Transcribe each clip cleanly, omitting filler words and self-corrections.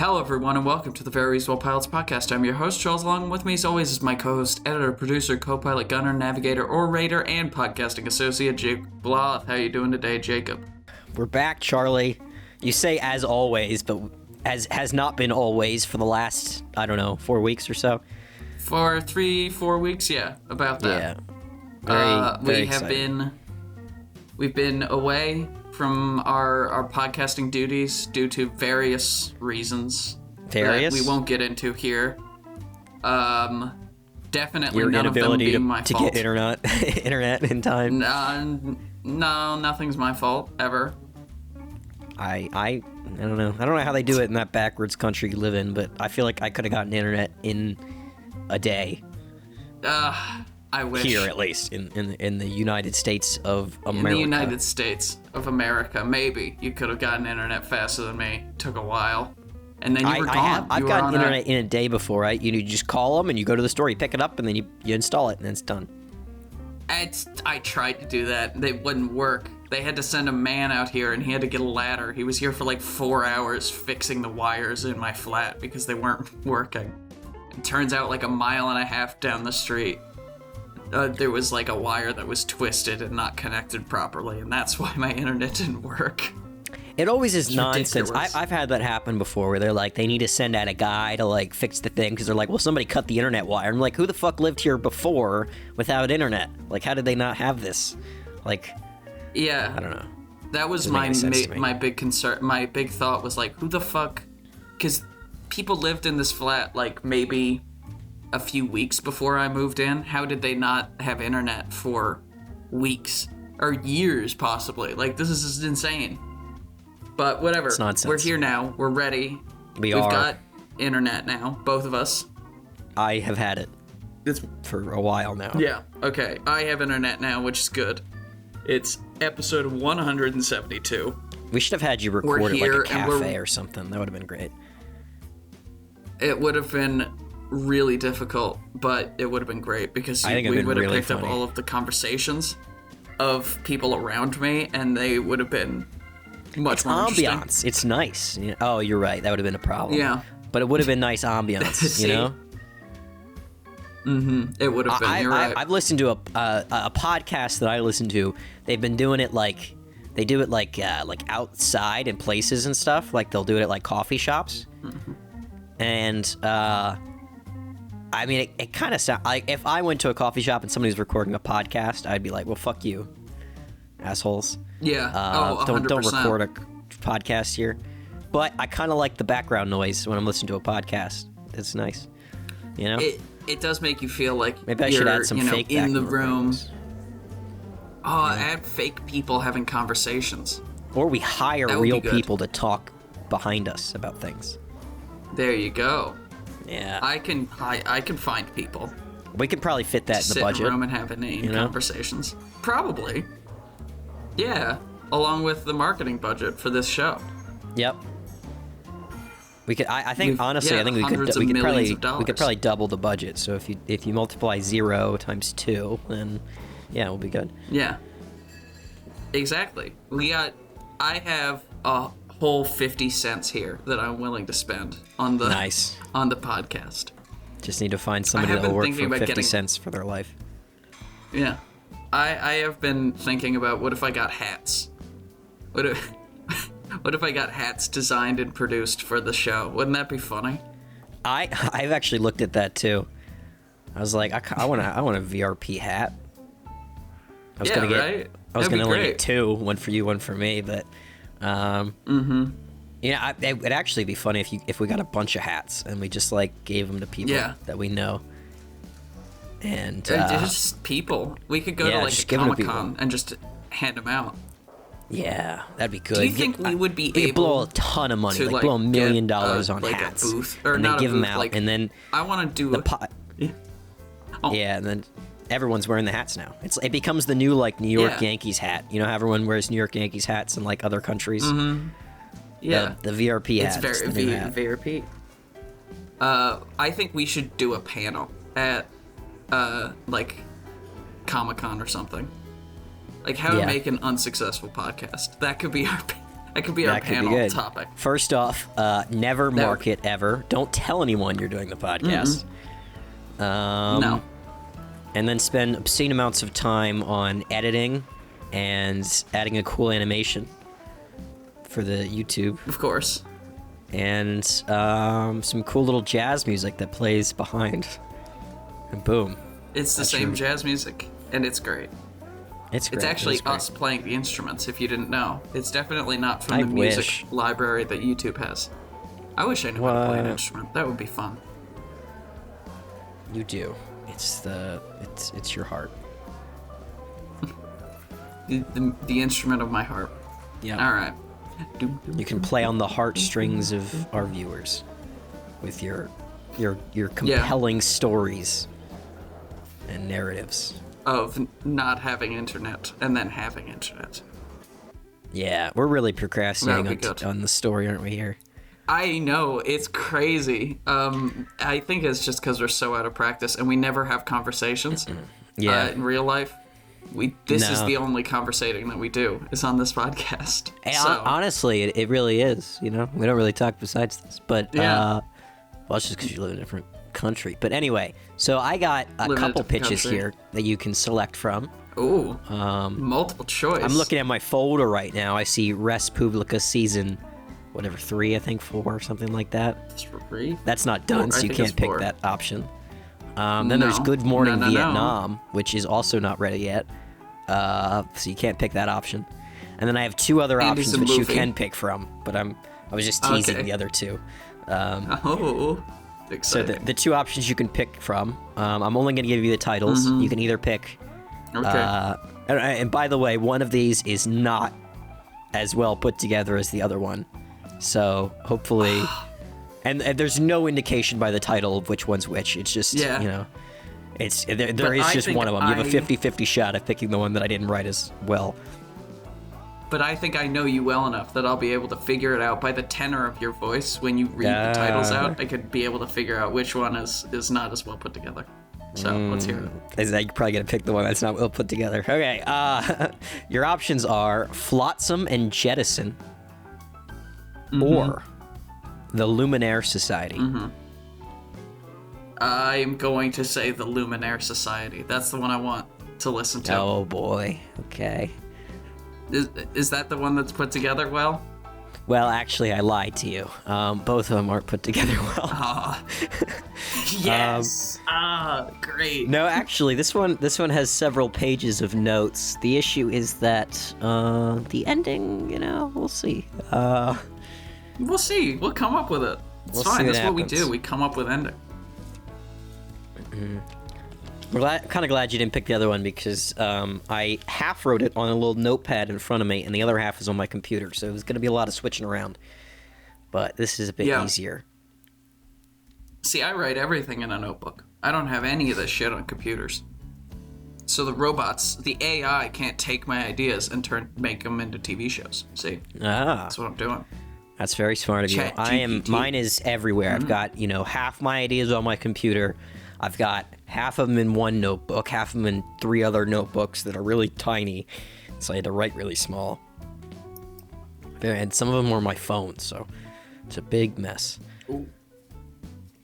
Hello, everyone, and welcome to the Very Reasonable Pilots podcast. I'm your host, Charles. Along with me, as always, is my co-host, editor, producer, co-pilot, gunner, navigator, orator, and podcasting associate, Jake Bloth. How you doing today, Jacob? We're back, Charlie. You say as always, but has not been always for the last, 4 weeks or so. For 3-4 weeks, yeah, about that. Yeah. Very exciting. We've been away from our podcasting duties due to various reasons that we won't get into here. Definitely your none of them being my to fault. Get internet in time. No, nothing's my fault ever. I don't know. I don't know how they do it in that backwards country you live in, but I feel like I could have gotten internet in a day. I wish. Here, at least, in the United States of America. In the United States of America, maybe. You could have gotten internet faster than me. Took a while. And then you were gone. I've gotten internet in a day before, right? You just call them, and you go to the store, you pick it up, and then you install it, and then it's done. I tried to do that. They wouldn't work. They had to send a man out here, and he had to get a ladder. He was here for like 4 hours fixing the wires in my flat because they weren't working. It turns out like a mile and a half down the street, there was like a wire that was twisted and not connected properly, and that's why my internet didn't work. It always is nonsense. Ridiculous. I've had that happen before where they're like, they need to send out a guy to like fix the thing because they're like, well, somebody cut the internet wire. I'm like, who the fuck lived here before without internet? Like, how did they not have this? Like, yeah, I don't know. That was my big concern. My big thought was like, who the fuck? Because people lived in this flat like maybe a few weeks before I moved in. How did they not have internet for weeks or years possibly? Like, this is just insane. But whatever. It's nonsense. We're here now. We're ready. We've got internet now, both of us. I have had it. It's for a while now. Yeah. Okay. I have internet now, which is good. It's episode 172. We should have had you record it like a cafe or something. That would have been great. It would have been really difficult, but it would have been great because we would have picked up all of the conversations of people around me, and they would have been much more interesting. Ambiance. It's nice. Oh, you're right. That would have been a problem. Yeah. But it would have been nice ambiance, you know? Mm-hmm. It would have been. You're right. I've listened to a podcast that I listen to. They've been doing it like, they do it like outside in places and stuff. Like they'll do it at like coffee shops. Mm-hmm. And, I mean, it kind of sounds like if I went to a coffee shop and somebody was recording a podcast, I'd be like, well, fuck you, assholes. Yeah. 100%. Don't record a podcast here. But I kind of like the background noise when I'm listening to a podcast. It's nice. You know? It does make you feel like maybe I should add some fake in the room. Noise. Add fake people having conversations. Or we hire real people to talk behind us about things. There you go. Yeah. I can find people. We could probably fit that in the budget. Sit in a room and have inane conversations. Probably. Yeah. Along with the marketing budget for this show. Yep. We could. I think honestly, I think we could probably double the budget. So if you multiply 0 times 2, then yeah, we'll be good. Yeah. Exactly. I have a whole 50 cents here that I'm willing to spend on the podcast. Just need to find somebody that will work for 50 cents for their life. Yeah. I have been thinking about what if I got hats? What if I got hats designed and produced for the show? Wouldn't that be funny? I've actually looked at that too. I was like, I want a VRP hat. I was gonna only get 2, one for you, one for me, but yeah, it would actually be funny if we got a bunch of hats and we just like gave them to people that we know. And just people. We could go to like a Comic-Con and just hand them out. Yeah, that'd be good. Do you think we would be able to blow a ton of money, to, blow $1 million on like hats, a booth, or and not then give a booth, them out, like, and then I want to do yeah, and then everyone's wearing the hats now. It becomes the new like New York Yankees hat. You know, how everyone wears New York Yankees hats in like other countries. Mm-hmm. Yeah, the VRP hat. It's VRP. I think we should do a panel at like Comic-Con or something. Like how to make an unsuccessful podcast. That could be our That could be our That could be panel good. topic. First off, never market ever. Don't tell anyone you're doing the podcast. No. And then spend obscene amounts of time on editing and adding a cool animation for the YouTube. Of course. And some cool little jazz music that plays behind. And boom. It's the same jazz music, and it's great. It's great. It's actually great. us playing the instruments, if you didn't know. It's definitely not from the music library that YouTube has. I wish I knew how to play an instrument. That would be fun. You do. It's your heart. The instrument of my heart. Yeah. All right. You can play on the heartstrings of our viewers with your compelling stories and narratives of not having internet and then having internet. Yeah, we're really procrastinating Good. on the story, aren't we here? I know, it's crazy. I think it's just because we're so out of practice and we never have conversations. In real life. This is the only conversating that we do is on this podcast. Honestly, it really is. You know, we don't really talk besides this, but well, it's just because you live in a different country. But anyway, so I got a couple pitches here that you can select from. Ooh, multiple choice. I'm looking at my folder right now. I see Res Publica season, whatever, 3, I think 4, or something like that. 3? That's not done, so you can't pick that option. Then there's Good Morning Vietnam, which is also not ready yet. So you can't pick that option. And then I have 2 other options which you can pick from, but I was just teasing the other 2. Exciting. So the 2 options you can pick from, I'm only going to give you the titles. You can either pick... and by the way, one of these is not as well put together as the other one. So hopefully... And there's no indication by the title of which one's which. It's just, you know, there is just one of them. You have a 50-50 shot at picking the one that I didn't write as well. But I think I know you well enough that I'll be able to figure it out by the tenor of your voice when you read the titles out. I could be able to figure out which one is not as well put together. So let's hear it. Is that you're probably going to pick the one that's not well put together. Okay, your options are Flotsam and Jettison or the Luminaire Society. I'm going to say the Luminaire Society. That's the one I want to listen to. Oh boy. Okay. Is that the one that's put together well? Well, actually, I lied to you. Both of them aren't put together well. Yes. Great. No, actually, this one has several pages of notes. The issue is that the ending, we'll see. We'll see. We'll come up with it. It's fine. That's what we do. We come up with ending. We're kind of glad you didn't pick the other one because I half wrote it on a little notepad in front of me, and the other half is on my computer, so it was going to be a lot of switching around. But this is a bit easier. See, I write everything in a notebook. I don't have any of this shit on computers. So the robots, the AI can't take my ideas and make them into TV shows. See? That's what I'm doing. That's very smart of you. Mine is everywhere. I've got, half my ideas on my computer. I've got half of them in one notebook, half of them in 3 other notebooks that are really tiny. So I had to write really small. And some of them were on my phone, so it's a big mess. Ooh.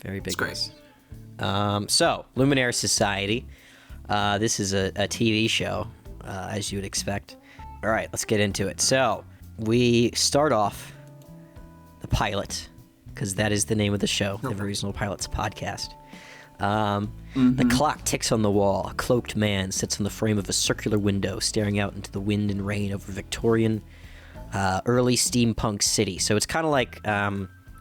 Very big mess. So, Luminaire Society. This is a TV show, as you would expect. All right, let's get into it. So, we start off the pilot, because that is the name of the show, the Very Reasonable Pilots podcast. The clock ticks on the wall. A cloaked man sits on the frame of a circular window, staring out into the wind and rain over Victorian, early steampunk city. So it's kind of like,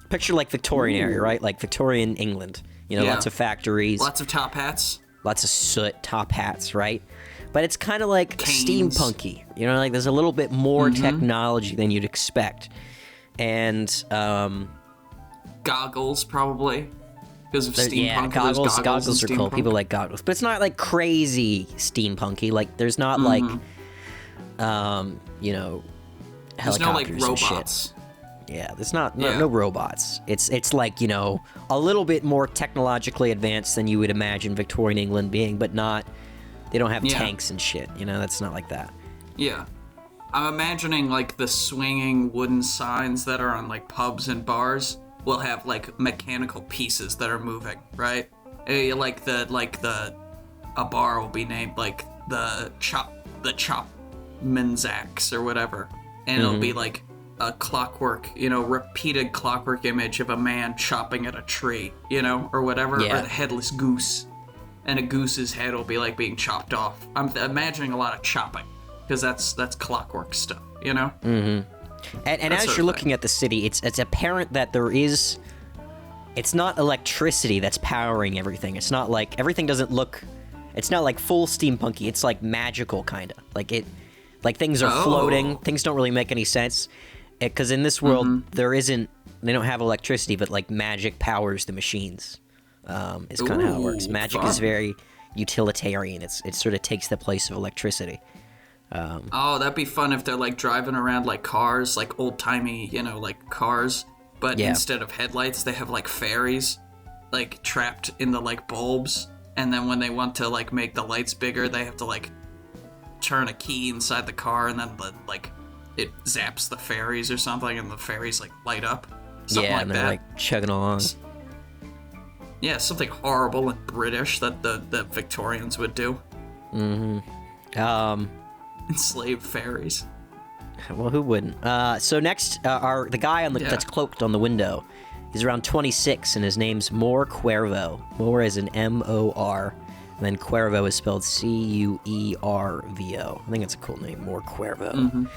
picture like Victorian area, right? Like Victorian England. Lots of factories. Lots of top hats. Lots of soot, top hats, right? But it's kind of like Canes. steampunky. Like there's a little bit more technology than you'd expect. And, goggles, probably. Because of steampunk. Yeah, goggles are cool. People like goggles. But it's not like crazy steampunky. Like, there's not like, helicopters there's no like and robots. Shit. Yeah, there's no robots. It's like, a little bit more technologically advanced than you would imagine Victorian England being, but not, they don't have tanks and shit, that's not like that. Yeah. I'm imagining like the swinging wooden signs that are on like pubs and bars will have like mechanical pieces that are moving, right? A bar will be named like the Chopman's or whatever, and it'll be like a clockwork, repeated clockwork image of a man chopping at a tree, or whatever, or the headless goose, and a goose's head will be like being chopped off. I'm imagining a lot of chopping because that's clockwork stuff, And as you're looking at the city, it's apparent that it's not electricity that's powering everything. It's not like everything doesn't look. It's not like full steampunky. It's like magical kind of like things are floating. Things don't really make any sense because in this world they don't have electricity, but like magic powers the machines. Is kind of how it works. Magic is very utilitarian. It sort of takes the place of electricity. That'd be fun if they're like driving around like cars, like old timey, like cars. But instead of headlights, they have like fairies, like trapped in the like bulbs. And then when they want to like make the lights bigger, they have to like turn a key inside the car, and then it zaps the fairies or something, and the fairies like light up. Something like and that. They're like chugging along. Yeah, something horrible and British that the Victorians would do. Enslave fairies. Well, who wouldn't? So next, the guy that's cloaked on the window. He's around 26, and his name's More Cuervo. More is an M-O-R, and then Cuervo is spelled C-U-E-R-V-O. I think it's a cool name, More Cuervo.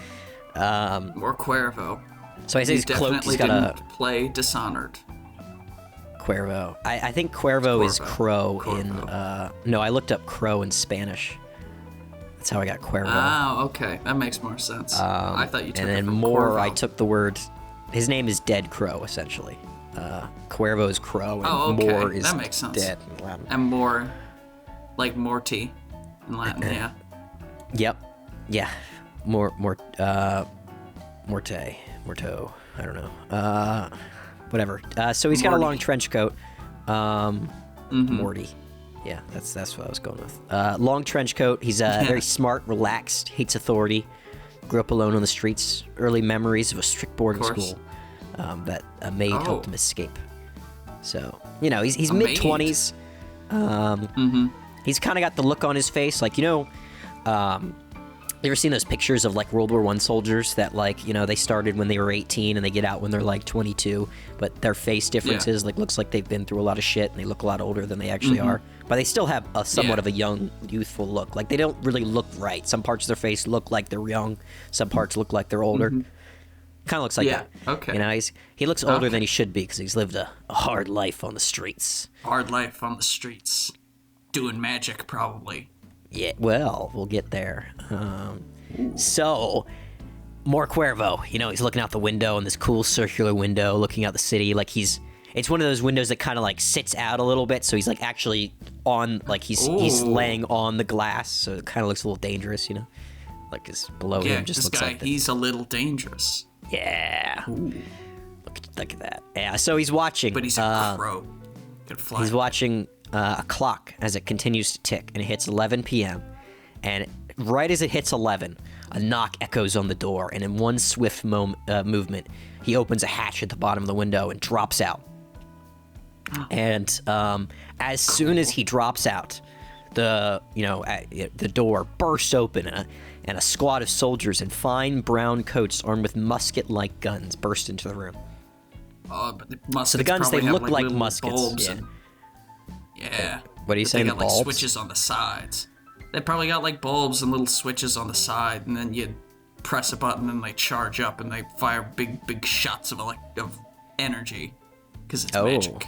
More Cuervo. So I say he's cloaked. He's got didn't play Dishonored. Cuervo. I think Cuervo is crow in. No, I looked up crow in Spanish. That's how I got Cuervo. Oh, okay, that makes more sense. I thought you took and it then from More. Corvo. I took the word. His name is Dead Crow, essentially. Cuervo is crow, and More is that makes sense. dead in Latin. And More, like Morty in Latin, yeah. Yep. Yeah. Morte. Morto. I don't know. Whatever. So he's got a long trench coat. Morty. Yeah, that's what I was going with. Long trench coat. He's very smart, relaxed, hates authority. Grew up alone on the streets. Early memories of a strict boarding school that a maid helped him escape. So, he's mid-20s. He's kind of got the look on his face. Like, you ever seen those pictures of, like, World War I soldiers that, like, they started when they were 18 and they get out when they're, like, 22, but their face differences, like, looks like they've been through a lot of shit and they look a lot older than they actually are. But they still have a somewhat of a young, youthful look. Like, they don't really look right. Some parts of their face look like they're young. Some parts look like they're older. Kind of looks like that. Okay. He looks older than he should be because he's lived a hard life on the streets. Hard life on the streets. Doing magic, probably. Yeah, well, we'll get there. So, More Cuervo, he's looking out the window in this cool circular window, looking out the city. Like it's one of those windows that kind of like sits out a little bit, so he's like actually on, like he's laying on the glass, so it kind of looks a little dangerous, Like his below him just looks like he's a little dangerous. Yeah. Look at that. Yeah, so he's watching. But he's a crow. Could fly. He's watching a clock as it continues to tick, and it hits 11 p.m. And right as it hits 11, a knock echoes on the door, and in one swift movement, he opens a hatch at the bottom of the window and drops out. And as soon as he drops out, the door bursts open, and a squad of soldiers in fine brown coats armed with musket-like guns burst into the room. But the muskets So the guns, they probably have, look like little muskets. bulbs Yeah. Yeah. What are you saying? They got like bulbs? switches on the sides. They probably got like bulbs and little switches on the side, and then you press a button and they charge up and they fire big shots of energy because it's magic.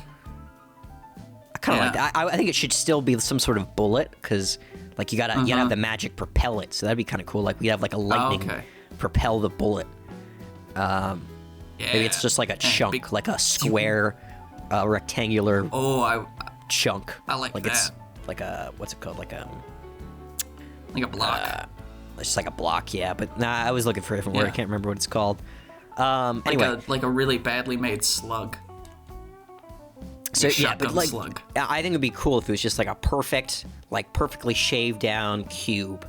I kind of like that. I think it should still be some sort of bullet because like you gotta have the magic propel it. So that'd be kind of cool. Like we'd have like a lightning propel the bullet. Maybe it's just like a chunk, like a square, rectangular. Chunk. I like that. It's like a what's it called? Like a block. It's just like a block, yeah. But I was looking for a different word. I can't remember what it's called. Anyway, like a really badly made slug. So yeah, but like slug. I think it'd be cool if it was just like a perfectly shaved down cube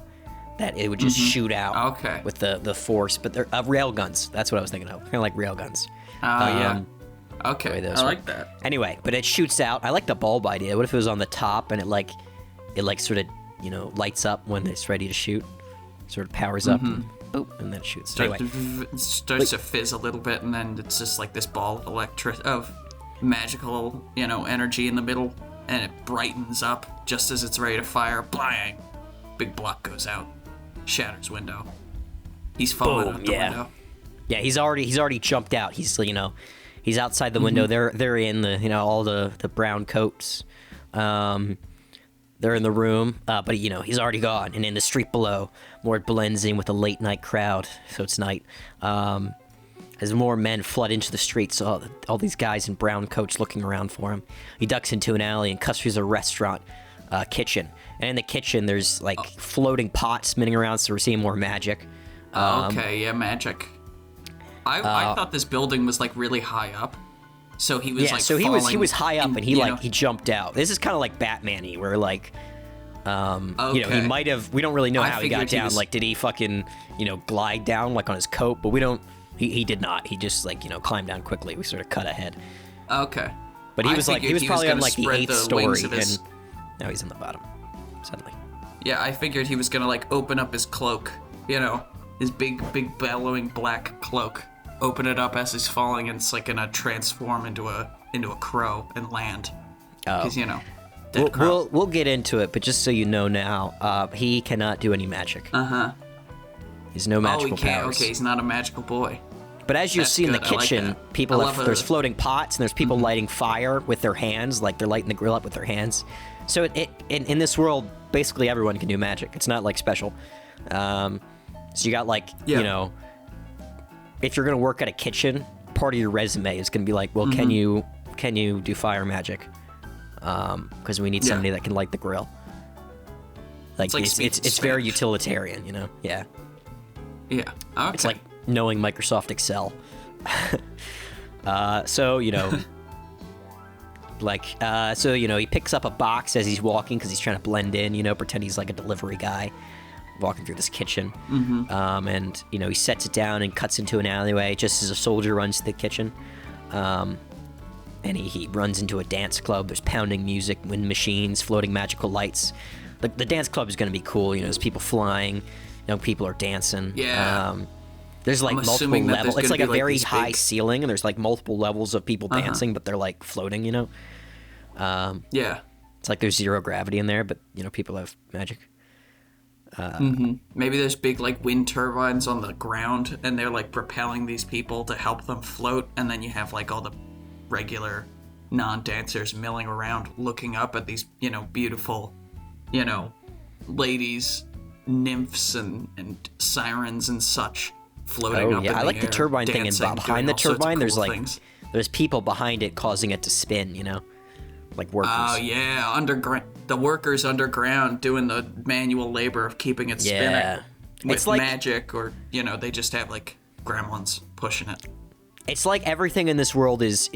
that it would just shoot out Okay. with the force. But they're rail guns. That's what I was thinking of. Kind of like rail guns. Oh, yeah. the way Okay, those I work. like that. Anyway, but it shoots out. I like the bulb idea. What if it was on the top and it sort of, lights up when it's ready to shoot? Sort of powers up and boop, and then it shoots. Anyway. It starts to fizz a little bit, and then it's just like this ball of magical, energy in the middle, and it brightens up just as it's ready to fire. Blang! Big block goes out, shatters window. He's falling out the window. Yeah, he's already jumped out. He's he's outside the window. They're in the all the brown coats. They're in the room, but he's already gone. And in the street below, Mort blends in with the late night crowd. So it's night. As more men flood into the streets, all these guys in brown coats looking around for him. He ducks into an alley and cuts through a restaurant kitchen. And in the kitchen, there's floating pots spinning around. So we're seeing more magic. Magic. I thought this building was really high up. So he was he was high up and he jumped out. This is kind of like Batman-y, where he might have. We don't really know how he got down. Did he fucking glide down on his coat? But we don't. He did not. He just climbed down quickly. We sort of cut ahead. Okay. But he was probably on the 8th story, and now he's in the bottom. Suddenly. Yeah, I figured he was gonna open up his cloak. His big bellowing black cloak. Open it up as he's falling, and it's gonna transform into a crow and land. Because dead crow. We'll get into it, but just so you know now, he cannot do any magic. He's no magical powers. Okay, he's not a magical boy. But as you'll see in the kitchen, there's floating pots and there's people lighting fire with their hands, they're lighting the grill up with their hands. So in this world, basically everyone can do magic. It's not special. So you got if you're gonna work at a kitchen, part of your resume is gonna be can you do fire magic? Because we need somebody that can light the grill. It's very utilitarian, Yeah. Yeah. Okay. It's like knowing Microsoft Excel. He picks up a box as he's walking because he's trying to blend in, pretend he's a delivery guy walking through this kitchen. And he sets it down and cuts into an alleyway just as a soldier runs to the kitchen. And he runs into a dance club. There's pounding music, wind machines, floating magical lights. The dance club is going to be cool. There's people flying. People are dancing. Yeah. There's multiple levels. It's a very high ceiling, and there's multiple levels of people dancing, but they're floating. Yeah. It's there's zero gravity in there, but people have magic. Maybe there's big wind turbines on the ground, and they're propelling these people to help them float, and then you have all the regular non-dancers milling around looking up at these beautiful ladies, nymphs and sirens and such floating up in the air. I like the turbine thing, and behind the turbine there's things. There's people behind it causing it to spin, workers. Oh yeah, underground. The workers underground doing the manual labor of keeping it spinning. Yeah. With magic, or they just have gremlins pushing it. It's everything in this world is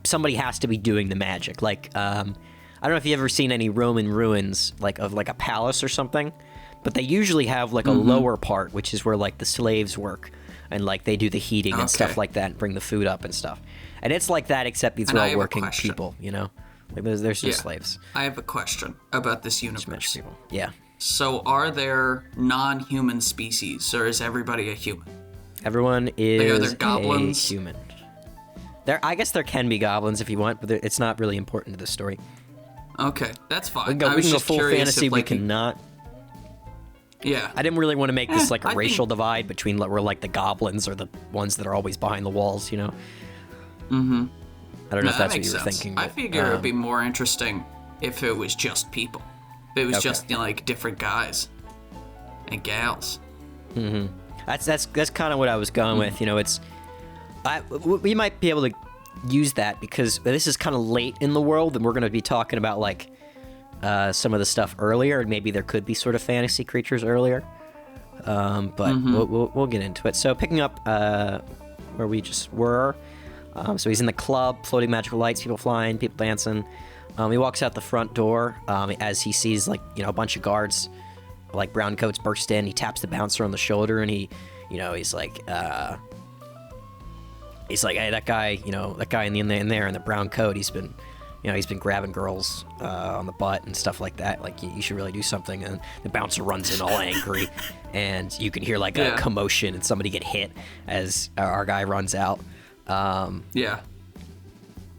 somebody has to be doing the magic. I don't know if you've ever seen any Roman ruins of a palace or something, but they usually have a lower part, which is where the slaves work, and they do the heating and stuff like that, and bring the food up and stuff. And it's like that, except these are all working people, there's just slaves. I have a question about this universe. People. Yeah. So are there non-human species, or is everybody a human? Everyone is are there goblins? a human. I guess there can be goblins if you want, but it's not really important to the story. Okay, that's fine. We can go full fantasy. We cannot. Yeah. I didn't really want to make this a racial divide between where the goblins are the ones that are always behind the walls, Mm-hmm. I don't know if that's what you were thinking. I figure it would be more interesting if it was just people. If it was just different guys and gals. Mm-hmm. That's kind of what I was going with. We might be able to use that because this is kind of late in the world, and we're going to be talking about some of the stuff earlier, and maybe there could be sort of fantasy creatures earlier. But we'll get into it. So picking up where we just were. So he's in the club, floating magical lights, people flying, people dancing. He walks out the front door as he sees a bunch of guards like brown coats burst in. He taps the bouncer on the shoulder, and he's like, hey, that guy in there in the brown coat, he's been grabbing girls on the butt and stuff like that. Like, you should really do something. And the bouncer runs in all angry, and you can hear like a commotion and somebody get hit as our guy runs out.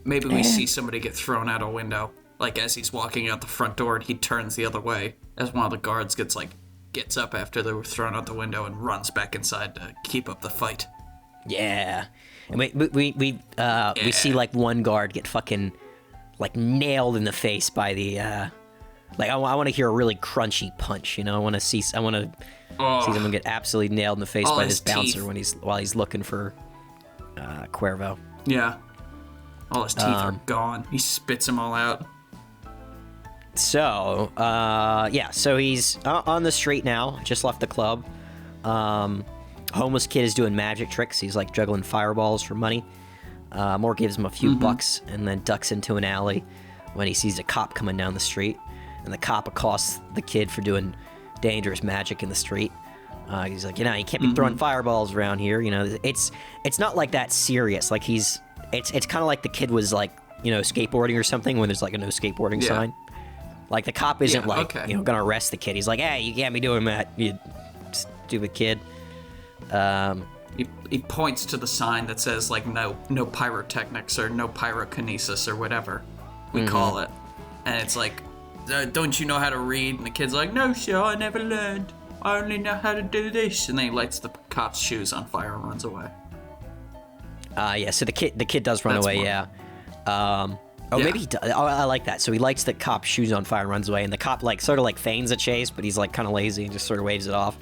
Maybe we see somebody get thrown out a window, like as he's walking out the front door, and he turns the other way as one of the guards gets up after they were thrown out the window and runs back inside to keep up the fight. Yeah, and we see like one guard get fucking like nailed in the face by the like I want to hear a really crunchy punch, I want to see someone get absolutely nailed in the face by this bouncer while he's looking for Cuervo. Yeah. All his teeth are gone. He spits them all out. So, so he's on the street now, just left the club. Homeless kid is doing magic tricks. He's like juggling fireballs for money. Moore gives him a few bucks and then ducks into an alley when he sees a cop coming down the street. And the cop accosts the kid for doing dangerous magic in the street. He's like, you can't be throwing fireballs around here. It's not like that serious. Like it's kind of like the kid was like, skateboarding or something when there's like a no skateboarding sign. Like the cop isn't gonna arrest the kid. He's like, hey, you can't be doing that, you stupid kid. He points to the sign that says like no pyrotechnics or no pyrokinesis or whatever we call it, and it's like, don't you know how to read? And the kid's like, no sir, I never learned. I only know how to do this. And then he lights the cop's shoes on fire and runs away. So the kid does run away. Maybe he does. I like that. So he lights the cop's shoes on fire and runs away, and the cop like sort of like feigns a chase, but he's like kind of lazy and just sort of waves it off.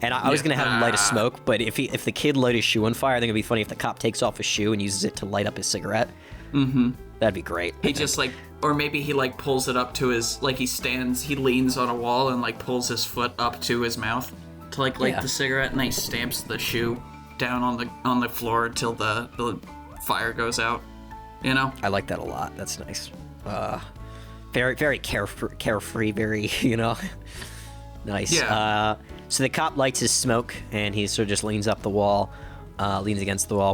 And I was gonna have him light a smoke, but if the kid lit his shoe on fire, I think it'd be funny if the cop takes off his shoe and uses it to light up his cigarette. That'd be great. He just like, or maybe he like pulls it up to his, like he leans on a wall and like pulls his foot up to his mouth to like light the cigarette, and then he stamps the shoe down on the floor until the fire goes out. I like that a lot. That's nice. Very, very carefree, very, nice. Yeah. So the cop lights his smoke, and he sort of just leans against the wall.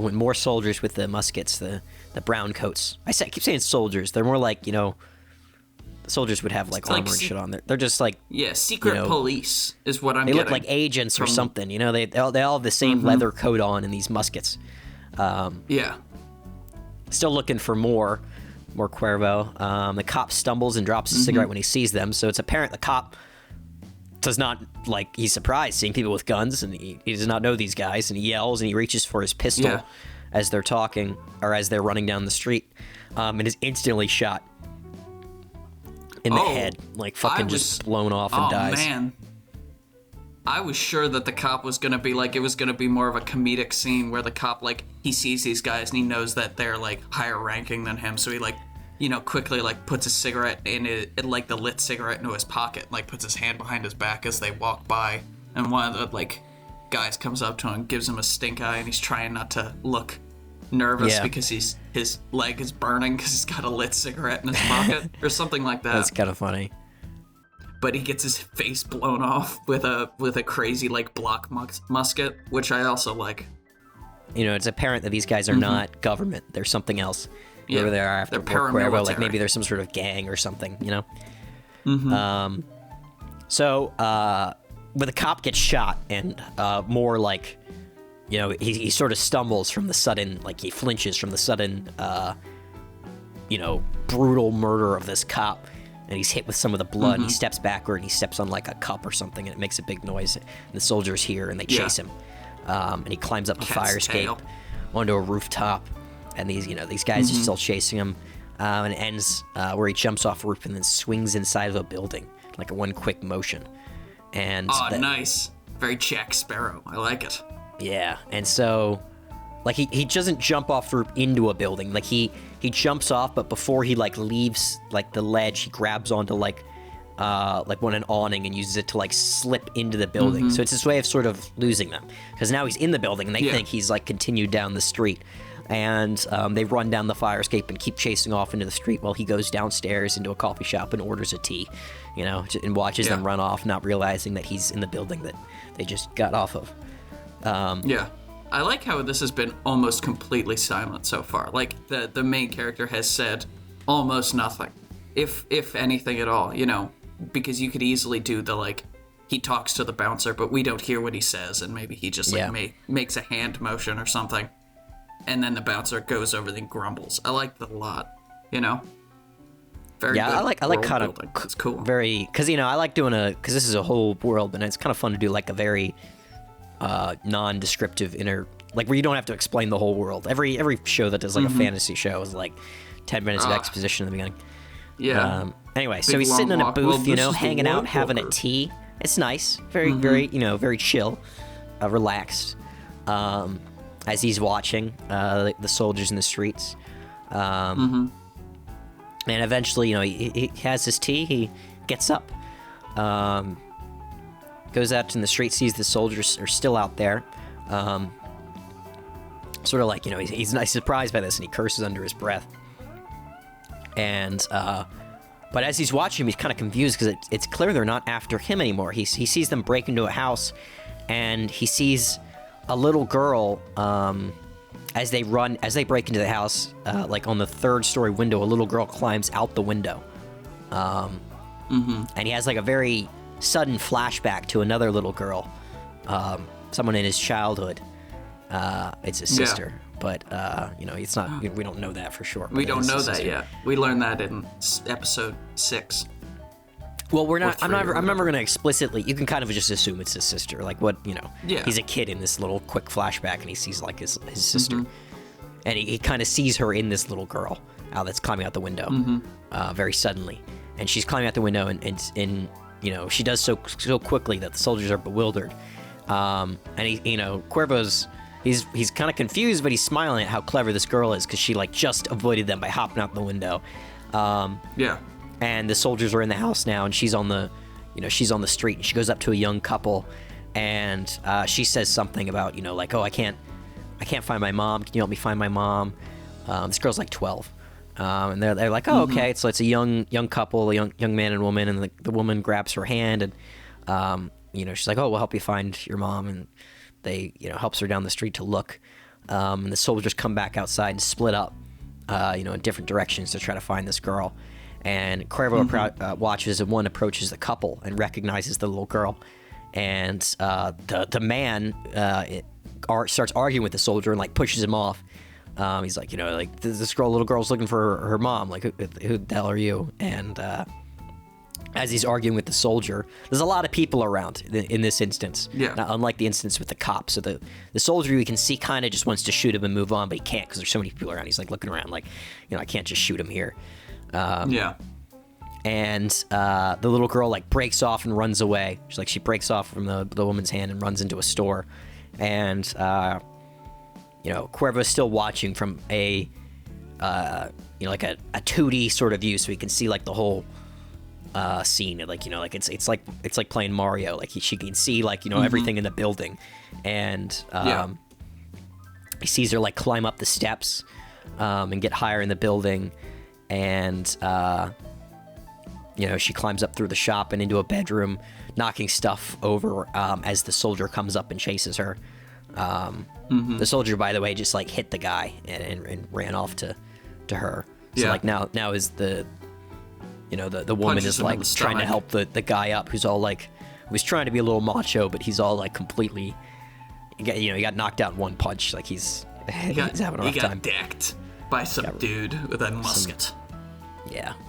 When more soldiers with the muskets, the brown coats. I keep saying soldiers. They're more like, soldiers would have like armor and shit on there. They're just like secret police is what I'm getting. They look like agents or something. They all have the same leather coat on and these muskets. Still looking for more Cuervo. The cop stumbles and drops his cigarette when he sees them, so it's apparent the cop does not, like, he's surprised seeing people with guns, and he does not know these guys, and he yells and he reaches for his pistol as they're talking, or as they're running down the street, and is instantly shot in the head, like fucking just blown off and dies. Oh man, I was sure that the cop was gonna be like, it was gonna be more of a comedic scene where the cop, like, he sees these guys and he knows that they're like higher ranking than him, so he like, quickly like puts a cigarette in it, like the lit cigarette into his pocket, like puts his hand behind his back as they walk by, and one of the like guys comes up to him and gives him a stink eye, and he's trying not to look nervous because his leg is burning because he's got a lit cigarette in his pocket or something like that. That's kind of funny. But he gets his face blown off with a crazy like block musket, which I also like. It's apparent that these guys are not government; they're something else. Whoever they are after paramilitary. Like maybe there's some sort of gang or something, So when the cop gets shot, and more like, he sort of stumbles from the sudden, like he flinches from the sudden, brutal murder of this cop, and he's hit with some of the blood. And he steps backward and he steps on like a cup or something, and it makes a big noise. And the soldiers hear and they chase him, and he climbs up a fire escape onto a rooftop. And these guys are still chasing him, and it ends where he jumps off a roof and then swings inside of a building, like a one quick motion. And nice, very Jack Sparrow. I like it. Yeah, and so, like he doesn't jump off the roof into a building. Like he jumps off, but before he like leaves like the ledge, he grabs onto like an awning and uses it to like slip into the building. So it's his way of sort of losing them, because now he's in the building and they think he's like continued down the street. and they run down the fire escape and keep chasing off into the street while he goes downstairs into a coffee shop and orders a tea, and watches them run off, not realizing that he's in the building that they just got off of. Yeah. I like how this has been almost completely silent so far. Like, the main character has said almost nothing, if anything at all, because you could easily do the, like, he talks to the bouncer, but we don't hear what he says, and maybe he just, makes a hand motion or something, and then the bouncer goes over and grumbles. I like that a lot, Very good. I like kind of, it's cool. Very, because, I like doing because this is a whole world, and it's kind of fun to do, like, a very non-descriptive like, where you don't have to explain the whole world. Every show that does, like, a fantasy show is, like, 10 minutes of exposition in the beginning. Yeah. Anyway, so he's sitting in a booth, hanging out, having a tea. It's nice. Very, very, very chill, relaxed, as he's watching the soldiers in the streets. And eventually, he has his tea. He gets up, goes out in the street, sees the soldiers are still out there. Sort of like, he's nice surprised by this, and he curses under his breath. And, but as he's watching, he's kind of confused because it's clear they're not after him anymore. He sees them break into a house, and he sees a little girl, as they break into the house, like on the third-story window, a little girl climbs out the window. And he has like a very sudden flashback to another little girl, someone in his childhood. It's his sister. But, it's not, we don't know that for sure. We don't know that yet. We learned that in episode 6. Well, I'm never going to explicitly, you can kind of just assume it's his sister. Like, he's a kid in this little quick flashback, and he sees, like, his sister. And he kind of sees her in this little girl that's climbing out the window very suddenly. And she's climbing out the window, and she does so quickly that the soldiers are bewildered. And Cuervo's... He's kind of confused, but he's smiling at how clever this girl is because she like just avoided them by hopping out the window. And the soldiers are in the house now, and she's on the street, and she goes up to a young couple, and she says something about like, oh, I can't find my mom. Can you help me find my mom? This girl's like 12, and they're like, oh, okay. So it's a young couple, a young man and woman, and the woman grabs her hand, and she's like, oh, we'll help you find your mom, and they, helps her down the street to look. And the soldiers come back outside and split up, in different directions to try to find this girl. And Cuervo watches, and one approaches the couple and recognizes the little girl. And the man starts arguing with the soldier and, like, pushes him off. He's like, this little girl's looking for her mom. Like, who the hell are you? And as he's arguing with the soldier, there's a lot of people around in this instance. Yeah. Not unlike the instance with the cops. So the soldier, you can see, kind of just wants to shoot him and move on, but he can't because there's so many people around. He's like looking around like, I can't just shoot him here. And the little girl like breaks off and runs away. She breaks off from the woman's hand and runs into a store. And Cuervo's still watching from a like a 2D sort of view, so he can see like the whole scene. Like it's like playing Mario. Like she can see like everything in the building, and he sees her like climb up the steps and get higher in the building, and she climbs up through the shop and into a bedroom, knocking stuff over as the soldier comes up and chases her. The soldier, by the way, just like hit the guy and ran off to her. So like now is the woman is like trying to help the guy up, who's all like, who's trying to be a little macho, but he's all like completely, he got knocked out in one punch. Like he's having a rough time. He got decked by some dude with a musket.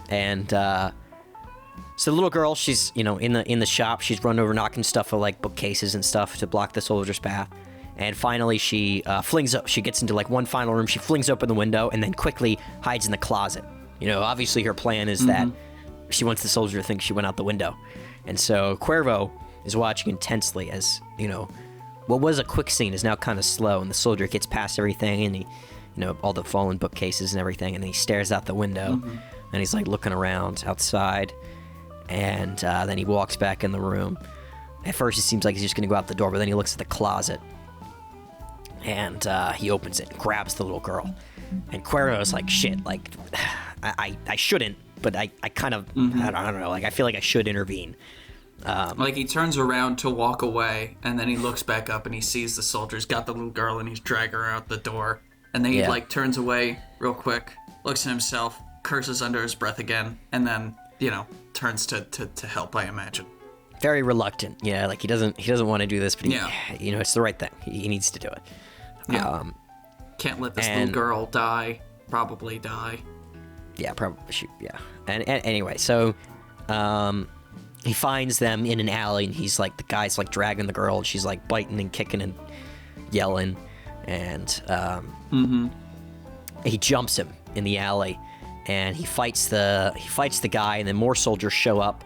And so the little girl, she's in the shop. She's run over knocking stuff for like bookcases and stuff to block the soldier's path. And finally, she flings up. She gets into like one final room. She flings open the window and then quickly hides in the closet. Obviously her plan is that she wants the soldier to think she went out the window. And so Cuervo is watching intensely as, what was a quick scene is now kind of slow, and the soldier gets past everything, and he, all the fallen bookcases and everything, and he stares out the window, and he's like looking around outside, and then he walks back in the room. At first it seems like he's just going to go out the door, but then he looks at the closet, and he opens it and grabs the little girl. And Cuerno's like, shit, like, I shouldn't, but I kind of, I don't know, like, I feel like I should intervene. Like, he turns around to walk away, and then he looks back up and he sees the soldiers got the little girl, and he's dragging her out the door. And then he, like, turns away real quick, looks at himself, curses under his breath again, and then, you know, turns to help, I imagine. Very reluctant, yeah, like, he doesn't want to do this, but you know, it's the right thing. He needs to do it. Yeah. Can't let this little girl probably die. Yeah, probably, yeah. And anyway, so, he finds them in an alley, and he's like, the guy's like dragging the girl, and she's like biting and kicking and yelling, and he jumps him in the alley, and he fights the guy, and then more soldiers show up,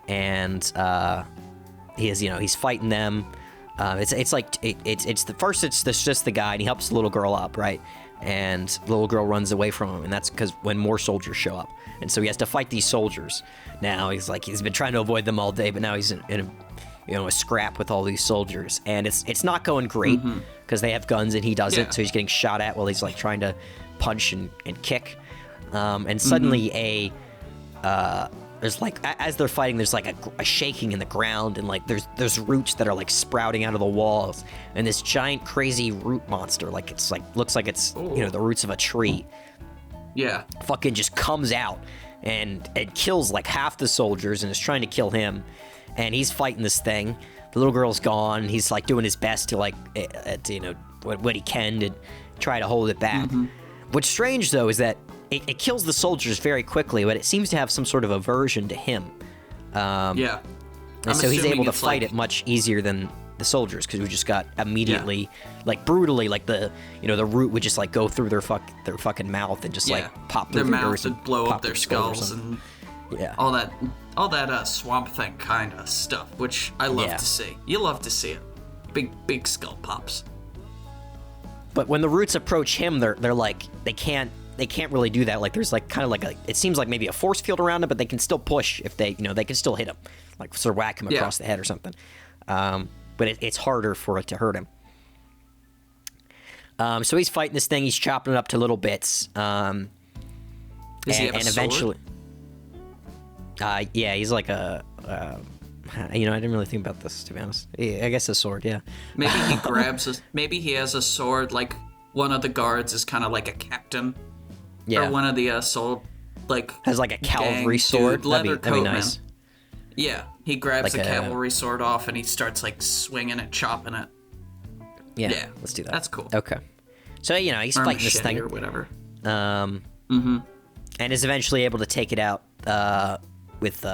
and he's fighting them. It's just the guy, and he helps the little girl up, right? And the little girl runs away from him, and that's because when more soldiers show up, and so he has to fight these soldiers. Now he's been trying to avoid them all day, but now he's in a scrap with all these soldiers, and it's not going great because they have guns and he doesn't, so he's getting shot at while he's like trying to punch and kick, and suddenly there's like, as they're fighting, there's like a shaking in the ground, and like there's roots that are like sprouting out of the walls, and this giant crazy root monster, like it's like looks like it's the roots of a tree. Yeah. Fucking just comes out and it kills like half the soldiers and is trying to kill him, and he's fighting this thing. The little girl's gone. He's like doing his best to like what he can to try to hold it back. What's strange though is that it kills the soldiers very quickly, but it seems to have some sort of aversion to him. Yeah. And so he's able to fight it much easier than the soldiers, because we just got immediately, like brutally, like the root would just like go through their fucking mouth and just like pop their through mouths would blow up their skulls and all that swamp thing kind of stuff, which I love to see. You love to see it. Big skull pops. But when the roots approach him, they're like they can't really do that. Like there's like kind of like it seems like maybe a force field around him, but they can still push if they can still hit him, like sort of whack him across the head or something. But it's harder for it to hurt him. So he's fighting this thing. He's chopping it up to little bits. Does he have a eventually, sword? Yeah, he's like a. I didn't really think about this, to be honest. I guess a sword, yeah. Maybe he maybe he has a sword. Like one of the guards is kind of like a captain. Yeah. Or one of the has like a cavalry sword. Leather coat, that'd be nice. Man. Yeah, he grabs the cavalry sword off and he starts like swinging it, chopping it. Yeah, let's do that. That's cool. Okay. So he's fighting this thing or whatever. And is eventually able to take it out with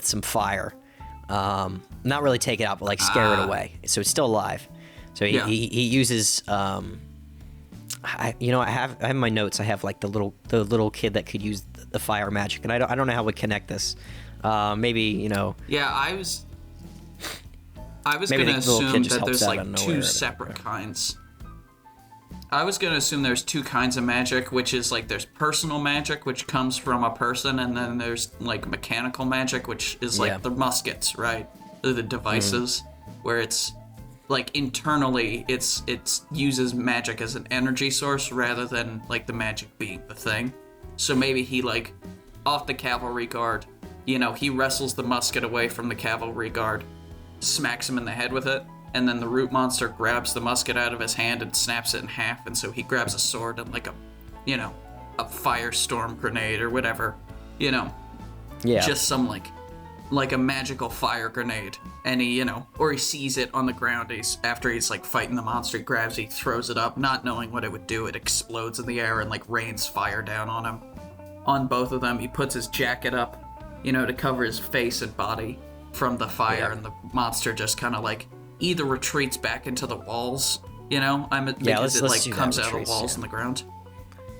some fire. Not really take it out, but like scare it away. So it's still alive. So he uses I have in my notes, I have like the little kid that could use the fire magic, and I don't know how we connect this. Maybe Yeah, I was gonna assume that there's like two separate kinds. I was gonna assume there's two kinds of magic, which is like there's personal magic, which comes from a person, and then there's like mechanical magic, which is like the muskets, right? The devices, where it's like internally it uses magic as an energy source rather than like the magic being the thing. So maybe he like off the cavalry guard, he wrestles the musket away from the cavalry guard, smacks him in the head with it, and then the root monster grabs the musket out of his hand and snaps it in half, and so he grabs a sword and like a firestorm grenade or whatever, just some like a magical fire grenade, and he or he sees it on the ground. After he's like fighting the monster, he grabs it, he throws it up, not knowing what it would do. It explodes in the air and like rains fire down on him, on both of them. He puts his jacket up, to cover his face and body from the fire, and the monster just kind of like either retreats back into the walls, because it like comes out of the walls in the ground.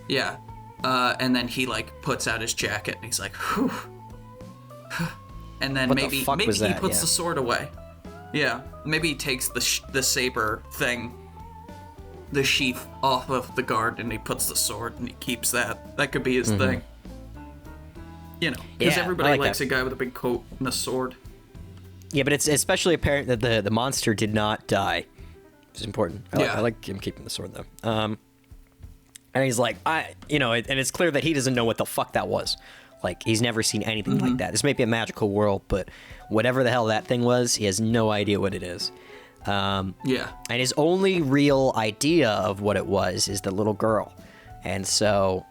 Yeah. And then he like puts out his jacket and he's like, whew. And then maybe he puts the sword away. Yeah. Maybe he takes the saber thing, the sheath off of the guard, and he puts the sword and he keeps that. That could be his thing. Because everybody likes a guy with a big coat and a sword. Yeah, but it's especially apparent that the monster did not die. It's important. Yeah. I like him keeping the sword though. And he's like, and it's clear that he doesn't know what the fuck that was. Like, he's never seen anything like that. This may be a magical world, but whatever the hell that thing was, he has no idea what it is. Yeah. And his only real idea of what it was is the little girl. And so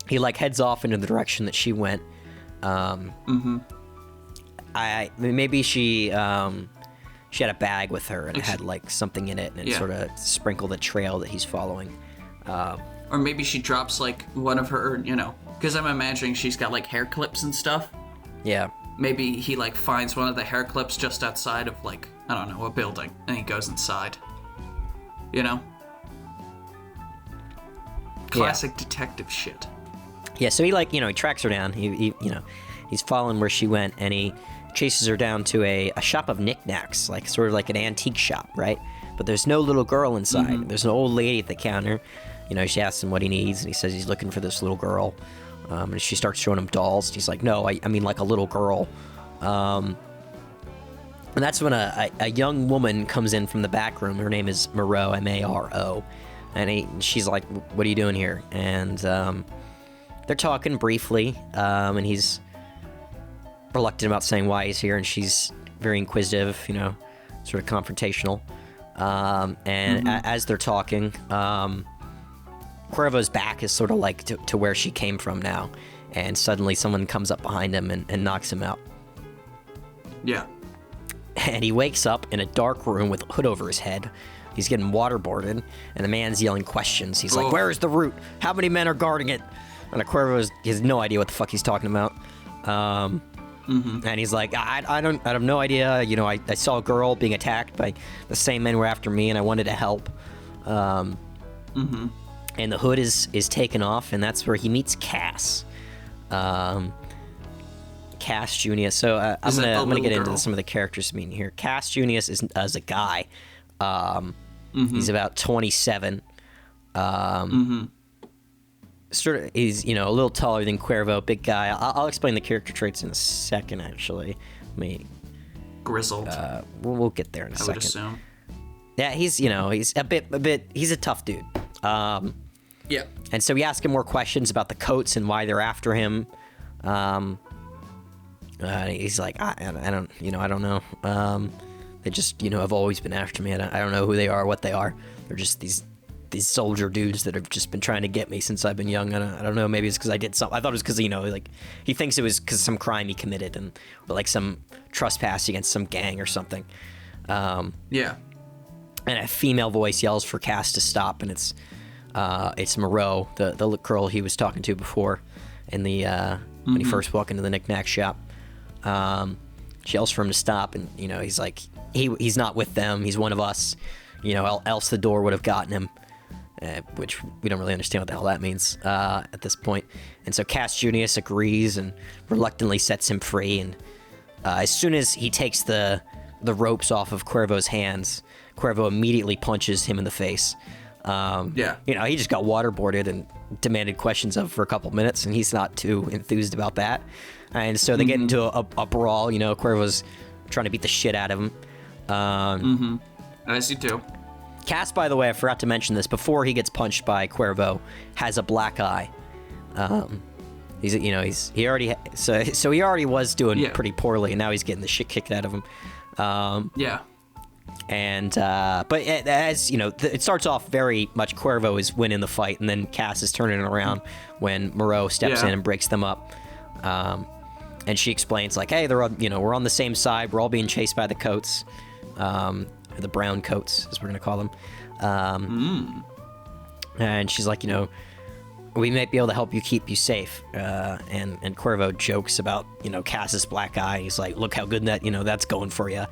he, like, heads off into the direction that she went. Maybe she had a bag with her, and it had, like, something in it, and it sort of sprinkled a trail that he's following. Or maybe she drops, like, one of her, because I'm imagining she's got, like, hair clips and stuff. Yeah. Maybe he, like, finds one of the hair clips just outside of, like, I don't know, a building, and he goes inside. Classic detective shit. Yeah, so he, like, he tracks her down. He's following where she went, and he chases her down to a shop of knickknacks, like, sort of like an antique shop, right? But there's no little girl inside. There's an old lady at the counter. She asks him what he needs, and he says he's looking for this little girl. And she starts showing him dolls. He's like, no, I mean like a little girl. And that's when a young woman comes in from the back room. Her name is Moreau, M-A-R-O. And she's like, what are you doing here? And they're talking briefly, and he's reluctant about saying why he's here, and she's very inquisitive, sort of confrontational. As they're talking, Cuervo's back is sort of like to where she came from now, and suddenly someone comes up behind him and knocks him out. Yeah. And he wakes up in a dark room with a hood over his head. He's getting waterboarded, and the man's yelling questions. He's like, where is the route? How many men are guarding it? And Cuervo has no idea what the fuck he's talking about. And he's like, I have no idea. I saw a girl being attacked by the same men who were after me, and I wanted to help. And the hood is taken off, and that's where he meets Cass. Cass Junius. So I'm gonna get into some of the characters meeting here. Cass Junius is a guy. He's about 27. He's a little taller than Cuervo, big guy. I'll explain the character traits in a second. Actually, grizzled. We'll get there in a second. I would assume. Yeah, he's a bit. He's a tough dude. Yeah. And so we ask him more questions about the coats and why they're after him. He's like, I don't know. They just, have always been after me. I don't know who they are, what they are. They're just these soldier dudes that have just been trying to get me since I've been young. I don't know. Maybe it's because I did something. I thought it was because, like, he thinks it was because some crime he committed or like some trespass against some gang or something. Yeah. And a female voice yells for Cass to stop, and it's Moreau, the girl he was talking to before in the when he first walked into the knick-knack shop. She yells for him to stop, and he's like, he's not with them, he's one of us, else the door would have gotten him, which we don't really understand what the hell that means at this point. And so Cass Junius agrees and reluctantly sets him free, and as soon as he takes the ropes off of Cuervo's hands, Cuervo immediately punches him in the face. He just got waterboarded and demanded questions of for a couple minutes, and he's not too enthused about that. And so they get into a brawl. Cuervo's trying to beat the shit out of him. As you do. Cass, by the way, I forgot to mention this, before he gets punched by Cuervo, has a black eye. He already was doing pretty poorly, and now he's getting the shit kicked out of him. And but as it starts off very much Cuervo is winning the fight, and then Cass is turning it around when Moreau steps in and breaks them up. And she explains, like, hey, they're on, we're on the same side. We're all being chased by the coats, the brown coats, as we're gonna call them. And she's like, we might be able to help you keep you safe. And Cuervo jokes about Cass's black eye. He's like, look how good that's going for you.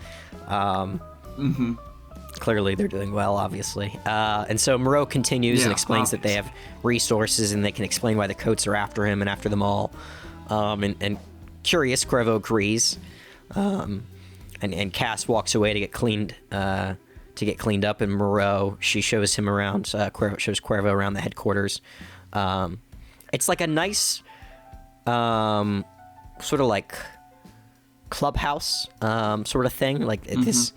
Clearly they're doing well, obviously. And so Moreau continues and explains that they have resources and they can explain why the coats are after him and after them all. And curious, Cuervo agrees. And Cass walks away to get cleaned up. And Moreau, she shows him around. Shows Cuervo around the headquarters. It's like a nice, sort of like clubhouse, sort of thing. Like this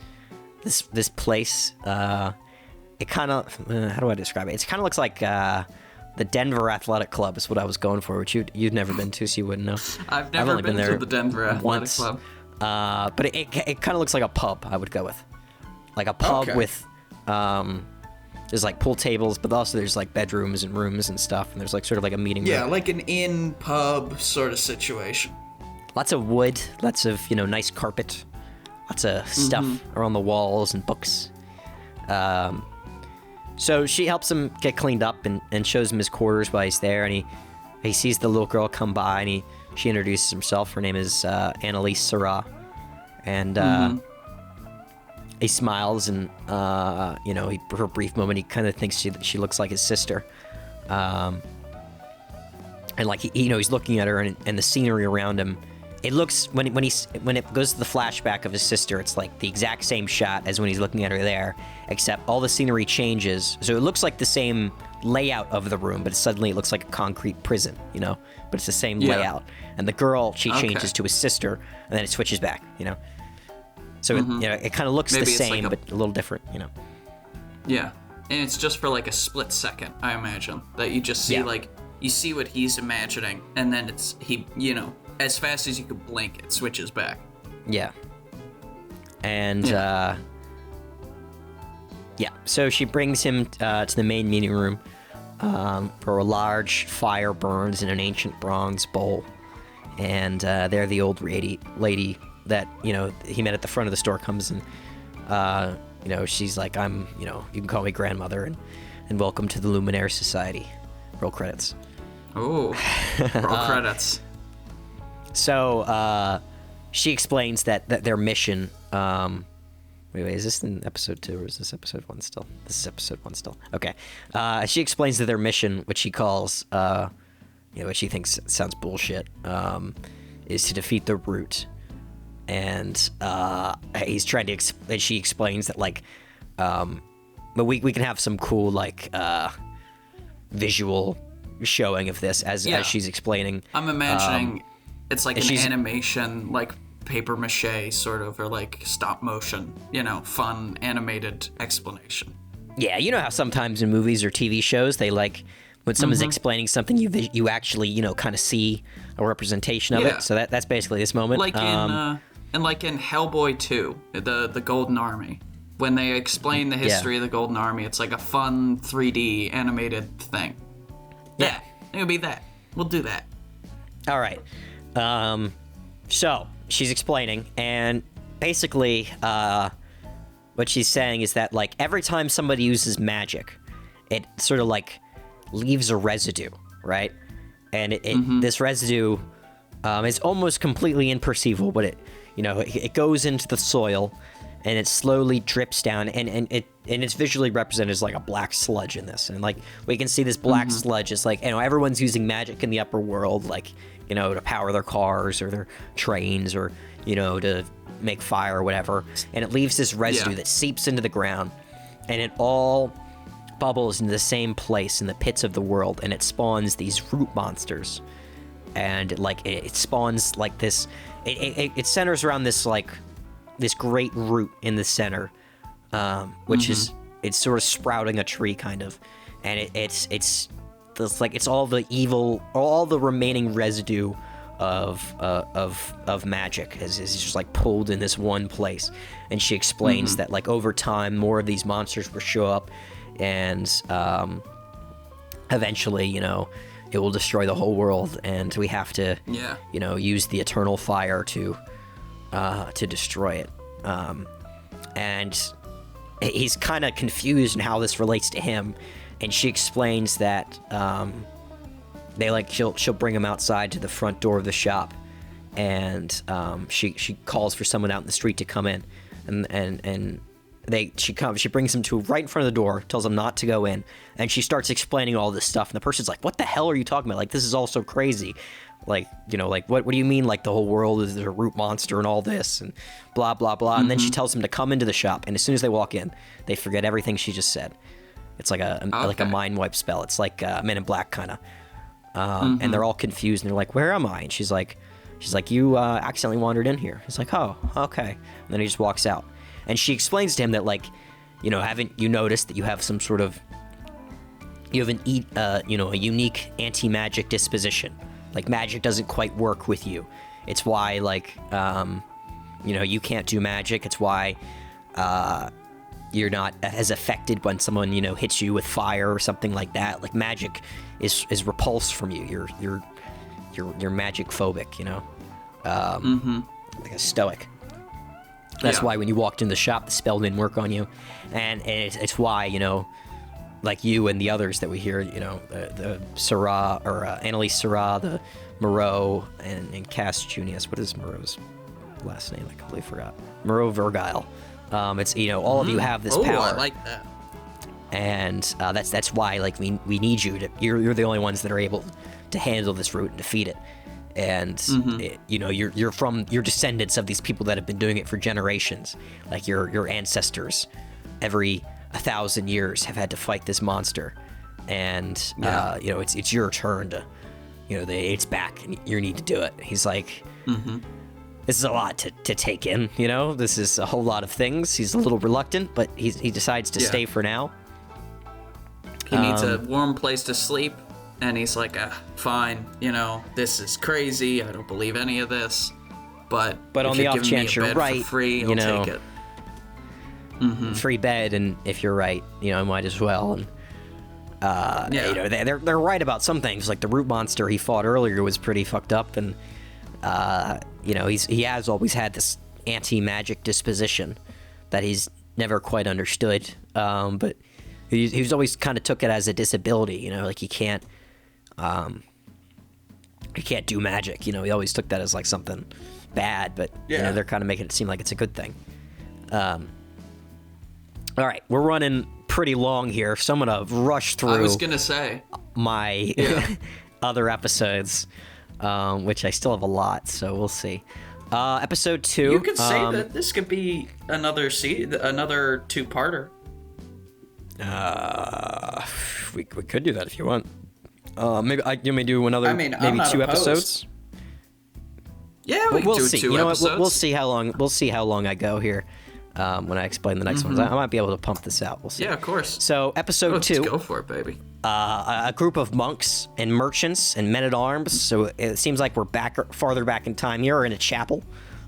this place. It kind of how do I describe it? It kind of looks like the Denver Athletic Club is what I was going for, which you'd never been to, so you wouldn't know. I've never only been there to the Denver Athletic Club. But it kind of looks like a pub. I would go with, like a pub with there's like pool tables, but also there's like bedrooms and rooms and stuff, and there's like sort of like a meeting room. Yeah, like an inn pub sort of situation. Lots of wood, lots of nice carpet, lots of stuff around the walls and books. So she helps him get cleaned up and shows him his quarters while he's there, and he sees the little girl come by, and she introduces herself. Her name is Annalise Sarah, and he smiles, and for a brief moment he kind of thinks she looks like his sister, and like he's looking at her, and the scenery around him. It looks when it goes to the flashback of his sister, it's like the exact same shot as when he's looking at her there, except all the scenery changes. So it looks like the same layout of the room, but suddenly it looks like a concrete prison, but it's the same layout. And the girl, she changes to his sister, and then it switches back, So it kind of looks the same, like but a little different, Yeah, and it's just for like a split second, I imagine, that you just see you see what he's imagining, and then as fast as you can blink, it switches back. Yeah. And, so she brings him to the main meeting room where a large fire burns in an ancient bronze bowl. And there the old lady that, he met at the front of the store comes and, she's like, you can call me grandmother, and welcome to the Luminaire Society. Roll credits. Oh, roll credits. So, she explains that their mission, wait, is this in episode 2 or is this episode 1 still? This is episode 1 still. Okay. She explains that their mission, which she calls, what she thinks sounds bullshit, is to defeat the Root. And, he's trying to, and she explains that, like, but we can have some cool, like, visual showing of this as she's explaining. I'm imagining it's like an animation, like paper mache sort of, or like stop motion, fun animated explanation. Yeah, you know how sometimes in movies or TV shows they like when someone's explaining something, you actually kind of see a representation of it. So that's basically this moment. Like in Hellboy 2, the Golden Army, when they explain the history of the Golden Army, it's like a fun 3D animated thing. Yeah, it'll be that. We'll do that. All right. So she's explaining, and basically, what she's saying is that, like, every time somebody uses magic, it sort of like leaves a residue, right? And this residue is almost completely imperceivable, but it goes into the soil, and it slowly drips down, and it's visually represented as like a black sludge in this, and like we can see this black sludge is like everyone's using magic in the upper world, like to power their cars or their trains or to make fire or whatever, and it leaves this residue that seeps into the ground, and it all bubbles into the same place in the pits of the world, and it spawns these root monsters, and like it spawns like this. It centers around this like this great root in the center, which is it's sort of sprouting a tree kind of, and it's like it's all the evil, all the remaining residue of magic is just like pulled in this one place. And she explains that like over time more of these monsters will show up, and eventually it will destroy the whole world, and we have to use the eternal fire to destroy it. And he's kind of confused in how this relates to him, and she explains that she'll bring him outside to the front door of the shop, and she calls for someone out in the street to come in, and she brings him to right in front of the door, tells him not to go in, and she starts explaining all this stuff, and the person's like, what the hell are you talking about? Like, this is all so crazy. Like, what do you mean, like, the whole world is a root monster and all this, and blah, blah, blah. And then she tells him to come into the shop, and as soon as they walk in, they forget everything she just said. It's like like a mind wipe spell. It's like Men in Black, kind of. And they're all confused, and they're like, where am I? And she's like, you accidentally wandered in here. He's like, oh, okay. And then he just walks out. And she explains to him that, like, you know, haven't you noticed that you have some sort of, you have a unique anti-magic disposition. Like, magic doesn't quite work with you. It's why, like, you know, you can't do magic. It's why you're not as affected when someone, you know, hits you with fire or something like that. Like, magic is repulsed from you. You're magic phobic, you know, like a stoic. That's why when you walked in the shop, the spell didn't work on you, and it's why, you know, like you and the others that we hear, you know, the Syrah or Annalise Syrah, the Moreau, and Cass Junius. What is Moreau's last name? I completely forgot. Moreau Virgile. It's, you know, all of you have this power. Oh, I like that. And that's why, like, we need you to. You're the only ones that are able to handle this root and defeat it. And you know, you're descendants of these people that have been doing it for generations. Like your ancestors, every 1,000 years have had to fight this monster, and you know, it's your turn to, you know, it's back and you need to do it. He's like, this is a lot to take in. You know, this is a whole lot of things. He's a little reluctant, but he decides to stay for now. He needs a warm place to sleep. And he's like, fine, you know, this is crazy. I don't believe any of this. But on the off chance you're right, for free, you know, take it. Free bed, and if you're right, you know, I might as well. And you know, they're right about some things. Like the root monster he fought earlier was pretty fucked up, and you know, he has always had this anti-magic disposition that he's never quite understood. But he's always kind of took it as a disability. You know, like he can't do magic. You know, he always took that as like something bad, but you know, they're kind of making it seem like it's a good thing. All right, we're running pretty long here, so I'm gonna rush through. I was gonna say my other episodes, which I still have a lot, so we'll see. Episode 2. You could say that this could be another two-parter. We could do that if you want. Maybe you may do another, maybe 2 episodes. Yeah, we'll do see. 2 you know episodes. What? We'll see how long. We'll see how long I go here. When I explain the next ones, I might be able to pump this out. We'll see. Yeah, of course. So, episode 2. Let's go for it, baby. A group of monks and merchants and men at arms. So it seems like we're farther back in time here. We're in a chapel,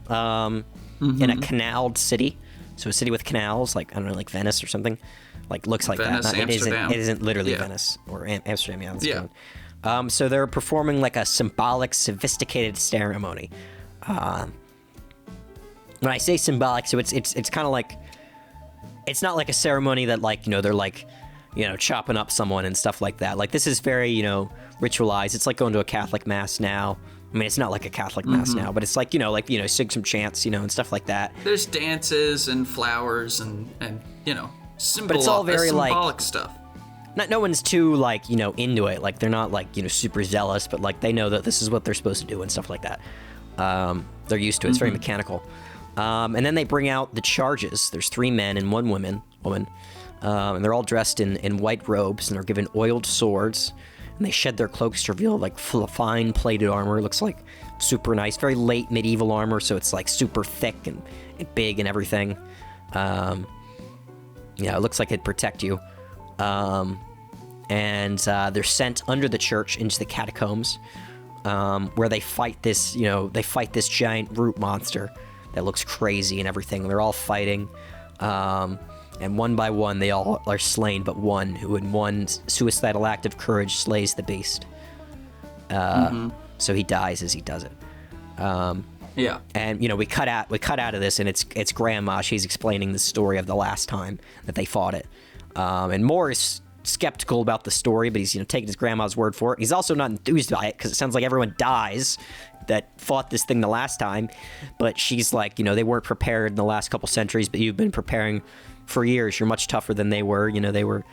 in a canaled city. So a city with canals, like, I don't know, like Venice or something. Like, looks like Venice, that. Amsterdam. It isn't literally Venice or Amsterdam. Yeah. That's good. So they're performing like a symbolic, sophisticated ceremony. When I say symbolic, so it's kind of like, it's not like a ceremony that, like, you know, they're like, you know, chopping up someone and stuff like that. Like, this is very, you know, ritualized. It's like going to a Catholic mass now. I mean, it's not like a Catholic mass now, but it's like, you know, sing some chants, you know, and stuff like that. There's dances and flowers and you know, but it's all very symbolic stuff. No one's too, like, you know, into it. Like, they're not, like, you know, super zealous, but, like, they know that this is what they're supposed to do and stuff like that. They're used to it. It's very mechanical. And then they bring out the charges. There's 3 men and 1 woman. And they're all dressed in white robes, and they're given oiled swords. And they shed their cloaks to reveal, like, fine plated armor. It looks like super nice. Very late medieval armor, so it's, like, super thick and big and everything. Yeah, it looks like it'd protect you. And they're sent under the church into the catacombs, where they fight this giant root monster that looks crazy and everything. They're all fighting, and one by one they all are slain, but one, who in one suicidal act of courage slays the beast. So he dies as he does it. And, you know, we cut out of this, and it's Grandma. She's explaining the story of the last time that they fought it. And Moore is skeptical about the story, but he's, you know, taking his grandma's word for it. He's also not enthused by it, because it sounds like everyone dies that fought this thing the last time. But she's like, you know, they weren't prepared in the last couple centuries, but you've been preparing for years. You're much tougher than they were. You know, they were...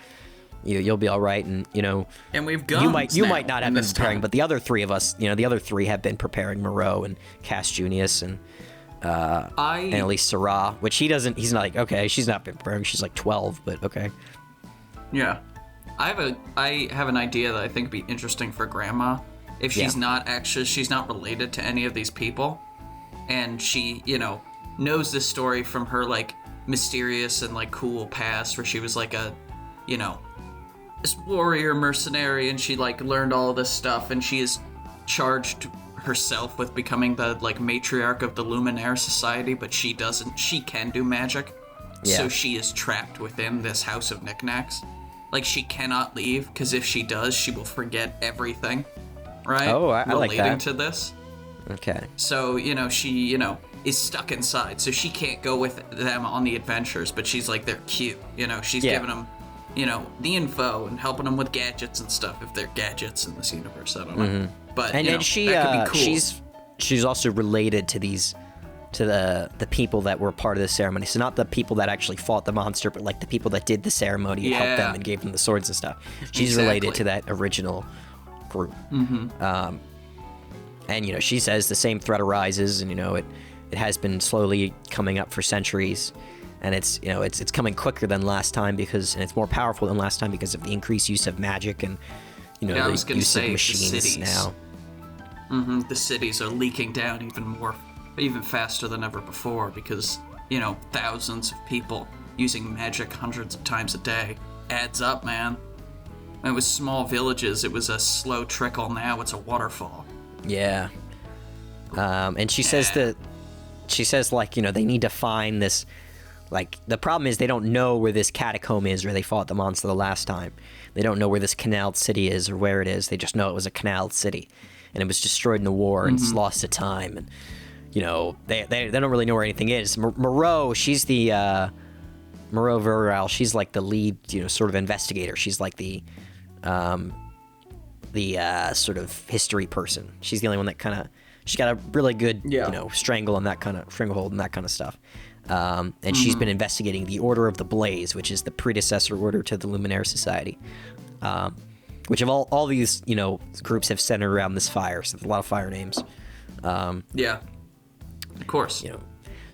You'll be all right, and, you know... And we've guns You might not have been preparing, time. but the other 3 of us, you know, the other 3 have been preparing. Moreau and Cass Junius and Annalise Syrah, which he's not like, okay, she's not been preparing. She's like 12, but okay. Yeah. I have an idea that I think would be interesting for Grandma. If she's she's not related to any of these people, and she, you know, knows this story from her, like, mysterious and like cool past where she was like a, you know, this warrior mercenary, and she like learned all of this stuff, and she is charged herself with becoming the like matriarch of the Luminaire Society, but she doesn't. She can do magic, so she is trapped within this house of knickknacks. Like, she cannot leave, because if she does, she will forget everything, right? Oh, I like that. Relating to this. Okay. So, you know, she, you know, is stuck inside, so she can't go with them on the adventures, but she's like, they're cute, you know, she's giving them, you know, the info and helping them with gadgets and stuff, if they're gadgets in this universe, I don't know. But, And you then know, that could be cool. she's also related to the people that were part of the ceremony. So not the people that actually fought the monster, but like the people that did the ceremony and helped them and gave them the swords and stuff. She's related to that original group. And, you know, she says the same threat arises, and, you know, it has been slowly coming up for centuries, and it's, you know, it's coming quicker than last time and it's more powerful than last time because of the increased use of magic and, you know, the use of machines now. The cities are leaking down even faster than ever before because, you know, thousands of people using magic hundreds of times a day adds up, man. It was small villages. It was a slow trickle. Now it's a waterfall. Yeah. And she says like, you know, they need to find this, like, the problem is they don't know where this catacomb is where they fought the monster the last time. They don't know where this canaled city is or where it is. They just know it was a canaled city and it was destroyed in the war and it's lost to time. And, you know, they don't really know where anything is. Moreau, she's the, Moreau Viral, she's like the lead, you know, sort of investigator. She's like the sort of history person. She's the only one that kind of, she's got a really good, you know, stranglehold and that kind of stuff. And she's been investigating the Order of the Blaze, which is the predecessor order to the Luminaire Society, which of all these, you know, groups have centered around this fire. So there's a lot of fire names. Yeah, of course. You know,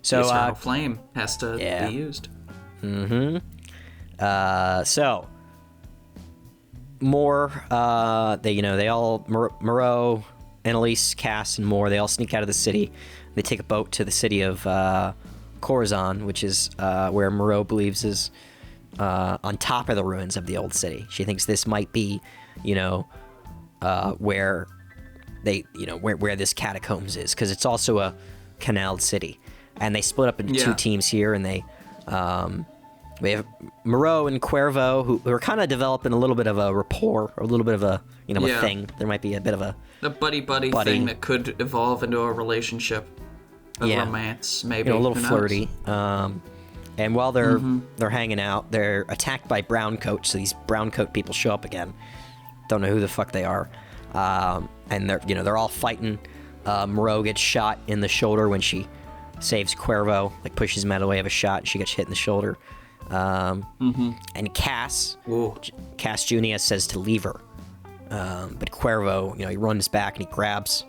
so eternal flame has to be used. So more, they all, Moreau, Annalise, Cass, and more, they all sneak out of the city. They take a boat to the city of Corazon, which is where Moreau believes is on top of the ruins of the old city. She thinks this might be, you know, where they, you know, where this catacombs is, because it's also a canaled city. And they split up into two teams here, and they have Moreau and Cuervo, who are kind of developing a little bit of a rapport, or a little bit of a, you know, a thing. There might be a bit of a buddy thing that could evolve into a relationship, a romance, maybe, you know, a little flirty. And while they're hanging out, they're attacked by brown coats. So these brown coat people show up again. Don't know who the fuck they are. And they're all fighting. Moreau gets shot in the shoulder when she saves Cuervo, like pushes him out of the way of a shot, and she gets hit in the shoulder. And Cass Junia says to leave her. But Cuervo, you know, he runs back and he grabs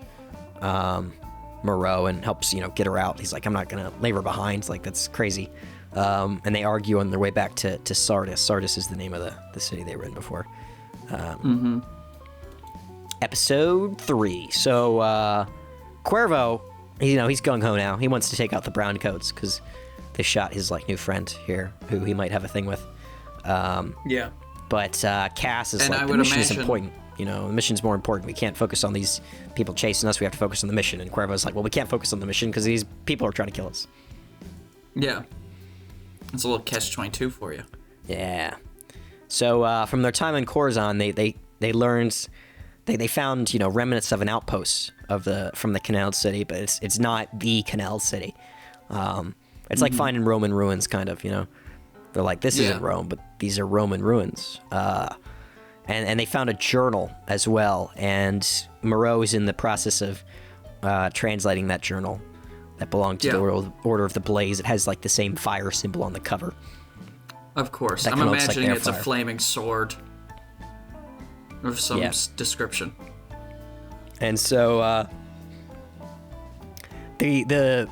Moreau and helps, you know, get her out. He's like, I'm not gonna leave her behind. It's like, that's crazy. And they argue on their way back to Sardis. Sardis is the name of the city they were in before. Episode 3. So Cuervo, you know, he's gung-ho now. He wants to take out the brown coats because they shot his, like, new friend here, who he might have a thing with. But Cass is like, the mission is important. You know, the mission's more important. We can't focus on these people chasing us. We have to focus on the mission. And Cuervo's like, well, we can't focus on the mission because these people are trying to kill us. Yeah. It's a little catch-22 for you. Yeah. So from their time in Corazon, they learned, they found, you know, remnants of an outpost from the canaled city, but it's not the canaled city. It's like finding Roman ruins, kind of, you know. They're like, this isn't Rome, but these are Roman ruins. And they found a journal as well, and Moreau is in the process of translating that journal that belonged to the Order of the Blaze. It has, like, the same fire symbol on the cover. Of course. I'm imagining it's a flaming sword of some description. And so the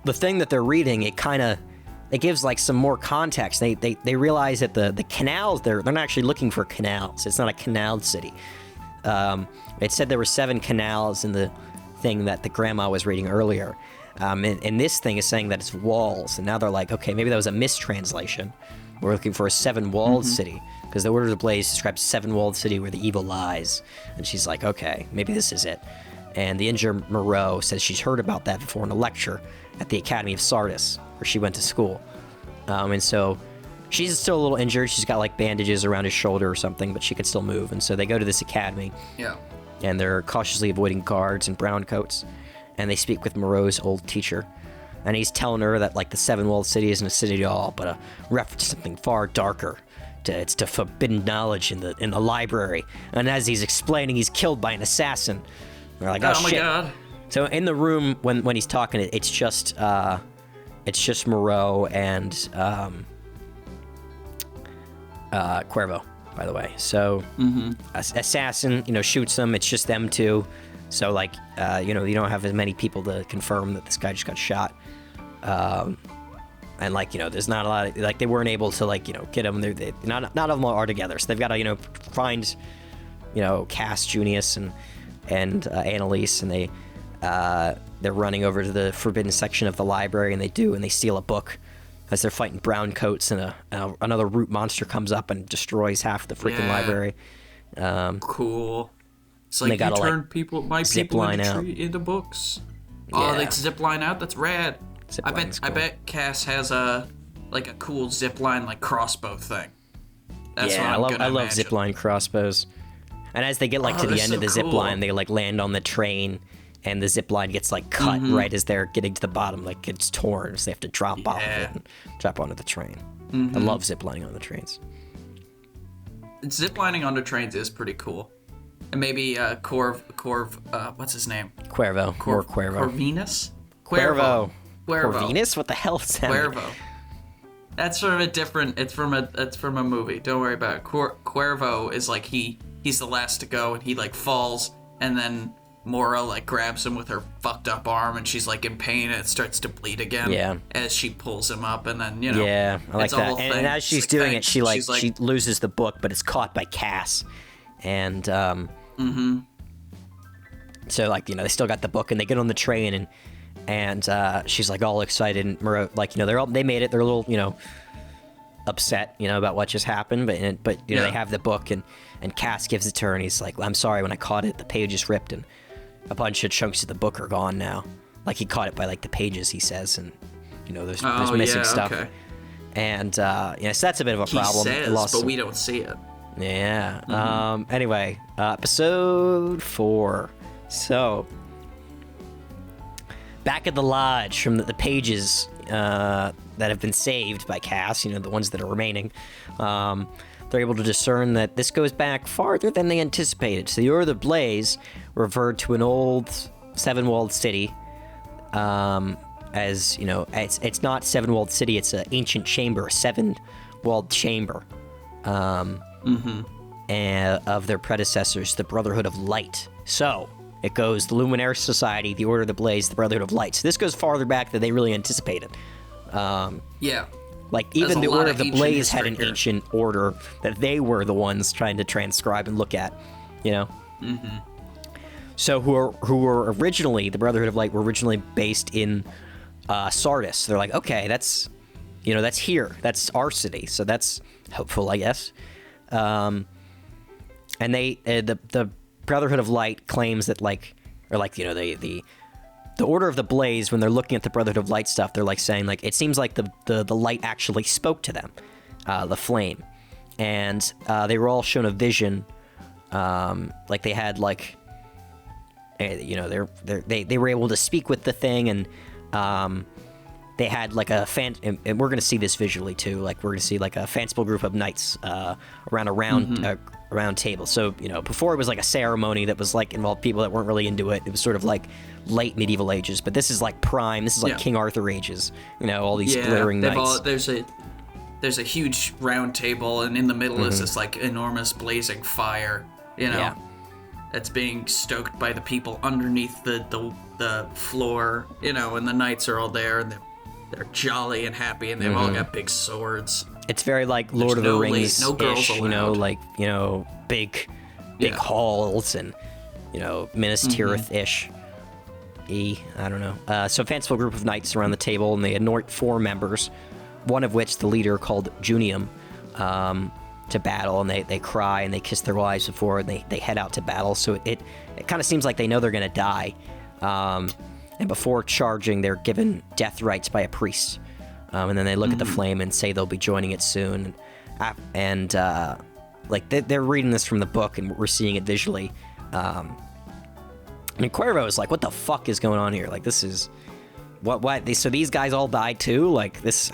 thing that they're reading, it gives, like, some more context. They realize that the canals, they're not actually looking for canals. It's not a canaled city. It said there were 7 canals in the thing that the grandma was reading earlier. And this thing is saying that it's walls, and now they're like, okay, maybe that was a mistranslation. We're looking for a seven-walled city, because the Order of the Blaze describes a seven-walled city where the evil lies. And she's like, okay, maybe this is it. And the injured Moreau says she's heard about that before in a lecture at the Academy of Sardis, where she went to school. And so she's still a little injured. She's got like bandages around his shoulder or something, but she could still move. And so they go to this academy. Yeah. And they're cautiously avoiding guards in brown coats. And they speak with Moreau's old teacher. And he's telling her that, like, the seven-walled city isn't a city at all, but a reference to something far darker. It's to forbidden knowledge in the library. And as he's explaining, he's killed by an assassin. They're like, oh shit. My God. So in the room, when he's talking, it's just Moreau and Cuervo, by the way. So assassin, shoots them. It's just them two. So like, you don't have as many people to confirm that this guy just got shot. And like, there's not a lot of, like, they weren't able to, like, get them. They not all of them are together. So they've got to, find, Cass, Junius, and Annalise, and they're running over to the forbidden section of the library, and they steal a book as they're fighting brown coats, and another root monster comes up and destroys half the freaking library. Cool. It's like, gotta, you turn like, people into books. Oh, they zip line out? That's rad. I bet Cass has a cool zip line, like, crossbow thing. That's what I love zip line crossbows. And as they get to the end of the zip line, they like land on the train, and the zip line gets like cut right as they're getting to the bottom, like it's torn, so they have to drop off of it and drop onto the train. I love zip lining on the trains. Zip lining onto trains is pretty cool. And maybe what's his name? Cuervo. Cuervo. Corvinus? Cuervo. Corvinus? What the hell is that? Cuervo. That's from a different. It's from a movie. Don't worry about it. Cuervo is like he's the last to go, and he like falls, and then Mora like grabs him with her fucked up arm, and she's like in pain, and it starts to bleed again. Yeah. As she pulls him up, and then Yeah, I like that. And as she's doing it, she loses the book, but it's caught by Cass, and so like they still got the book, and they get on the train, and she's like all excited, and Moreau, like they made it. They're a little upset about what just happened, but they have the book, and Cass gives it to her, and he's like, I'm sorry, when I caught it, the pages ripped, and a bunch of chunks of the book are gone now. Like he caught it by like the pages, he says, and there's missing stuff. Okay. And so that's a bit of a problem. He says, but we don't see it. Yeah. Anyway, episode 4. So back at the lodge, from the pages that have been saved by Cass, the ones that are remaining, they're able to discern that this goes back farther than they anticipated. So the Order of the Blaze referred to an old seven-walled city as, it's not seven-walled city, it's an ancient chamber, a seven-walled chamber of their predecessors, the Brotherhood of Light. So it goes the Luminaire Society, the Order of the Blaze, the Brotherhood of Light. So this goes farther back than they really anticipated. Like, even the Order of the Blaze had an ancient order that they were the ones trying to transcribe and look at, So who were originally, the Brotherhood of Light were originally based in Sardis. They're like, okay, that's here. That's our city. So that's hopeful, I guess. And they, the Brotherhood of Light claims that, the Order of the Blaze, when they're looking at the Brotherhood of Light stuff, they're like saying, like, it seems like the light actually spoke to them, the flame, and they were all shown a vision, like they had like, they were able to speak with the thing, and they had like and we're gonna see this visually too, like we're gonna see like a fanciful group of knights around a round table. So before it was like a ceremony that was like involved people that weren't really into it. It was sort of like late medieval ages, but this is like prime. This is like King Arthur ages. All these glittering knights. There's a huge round table, and in the middle is this like enormous blazing fire. That's being stoked by the people underneath the floor. And the knights are all there, and they're jolly and happy, and they've all got big swords. It's very like Lord of the Rings, no girls allowed. Big halls and Minas Tirith-ish. E. I don't know. So a fanciful group of knights around the table, and they anoint 4 members, one of which the leader called Junium, to battle, and they cry and they kiss their wives before they head out to battle. So it kind of seems like they know they're going to die. And before charging, they're given death rites by a priest. And then they look at the flame and say they'll be joining it soon. And like they're reading this from the book, and we're seeing it visually. I mean, Cuervo is like, what the fuck is going on here? Like, this is what? So these guys all died too? Like this?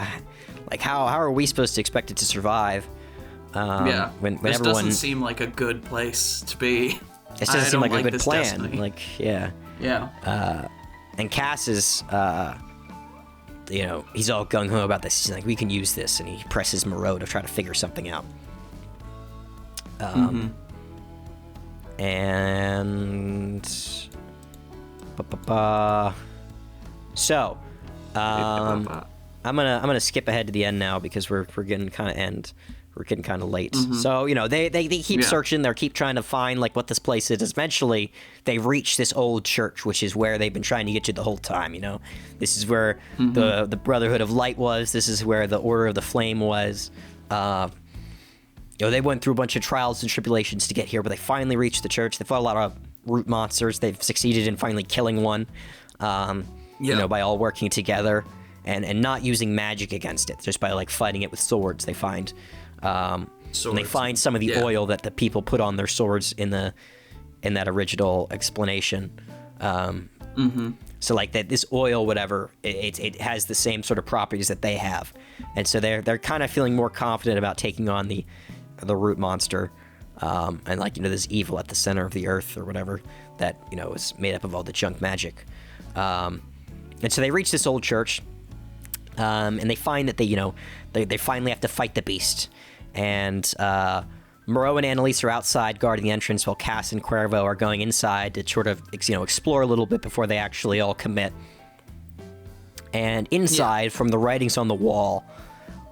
Like how are we supposed to expect it to survive? When this everyone doesn't seem like a good place to be. It doesn't seem like a good plan. Destiny. Like, yeah. And Cass is, he's all gung-ho about this. He's like, we can use this, and he presses Moreau to try to figure something out. And... So, I'm gonna skip ahead to the end now because we're getting kind of late. So, they keep searching. They keep trying to find, like, what this place is. Eventually, they reach this old church, which is where they've been trying to get to the whole time, This is where the Brotherhood of Light was. This is where the Order of the Flame was. They went through a bunch of trials and tribulations to get here, but they finally reached the church. They fought a lot of root monsters. They've succeeded in finally killing one, by all working together and not using magic against it, just by, like, fighting it with swords. They find... and they find some of the oil that the people put on their swords in that original explanation. So like that, this oil, whatever, it has the same sort of properties that they have, and so they're kind of feeling more confident about taking on the root monster, and like this evil at the center of the earth or whatever that is made up of all the junk magic. And so they reach this old church, and they find that they finally have to fight the beast. And Moreau and Annalise are outside guarding the entrance while Cass and Cuervo are going inside to sort of, explore a little bit before they actually all commit. And inside, from the writings on the wall,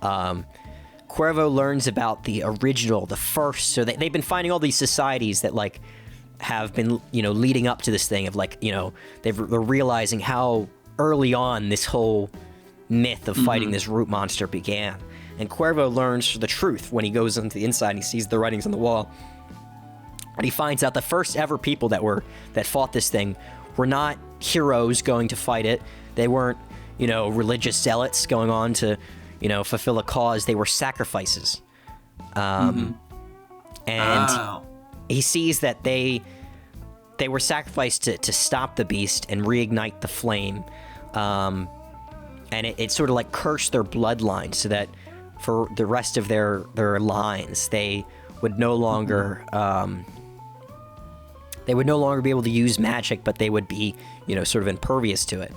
Cuervo learns about the original, the first. So they've been finding all these societies that, like, have been, leading up to this thing of, like, they're realizing how early on this whole myth of fighting this root monster began. And Cuervo learns the truth when he goes into the inside and he sees the writings on the wall. And he finds out the first ever people that fought this thing were not heroes going to fight it. They weren't, religious zealots going on to, fulfill a cause. They were sacrifices. And he sees that they were sacrificed to stop the beast and reignite the flame. And it sort of like cursed their bloodline so that for the rest of their lines, they would no longer be able to use magic, but they would be, sort of impervious to it,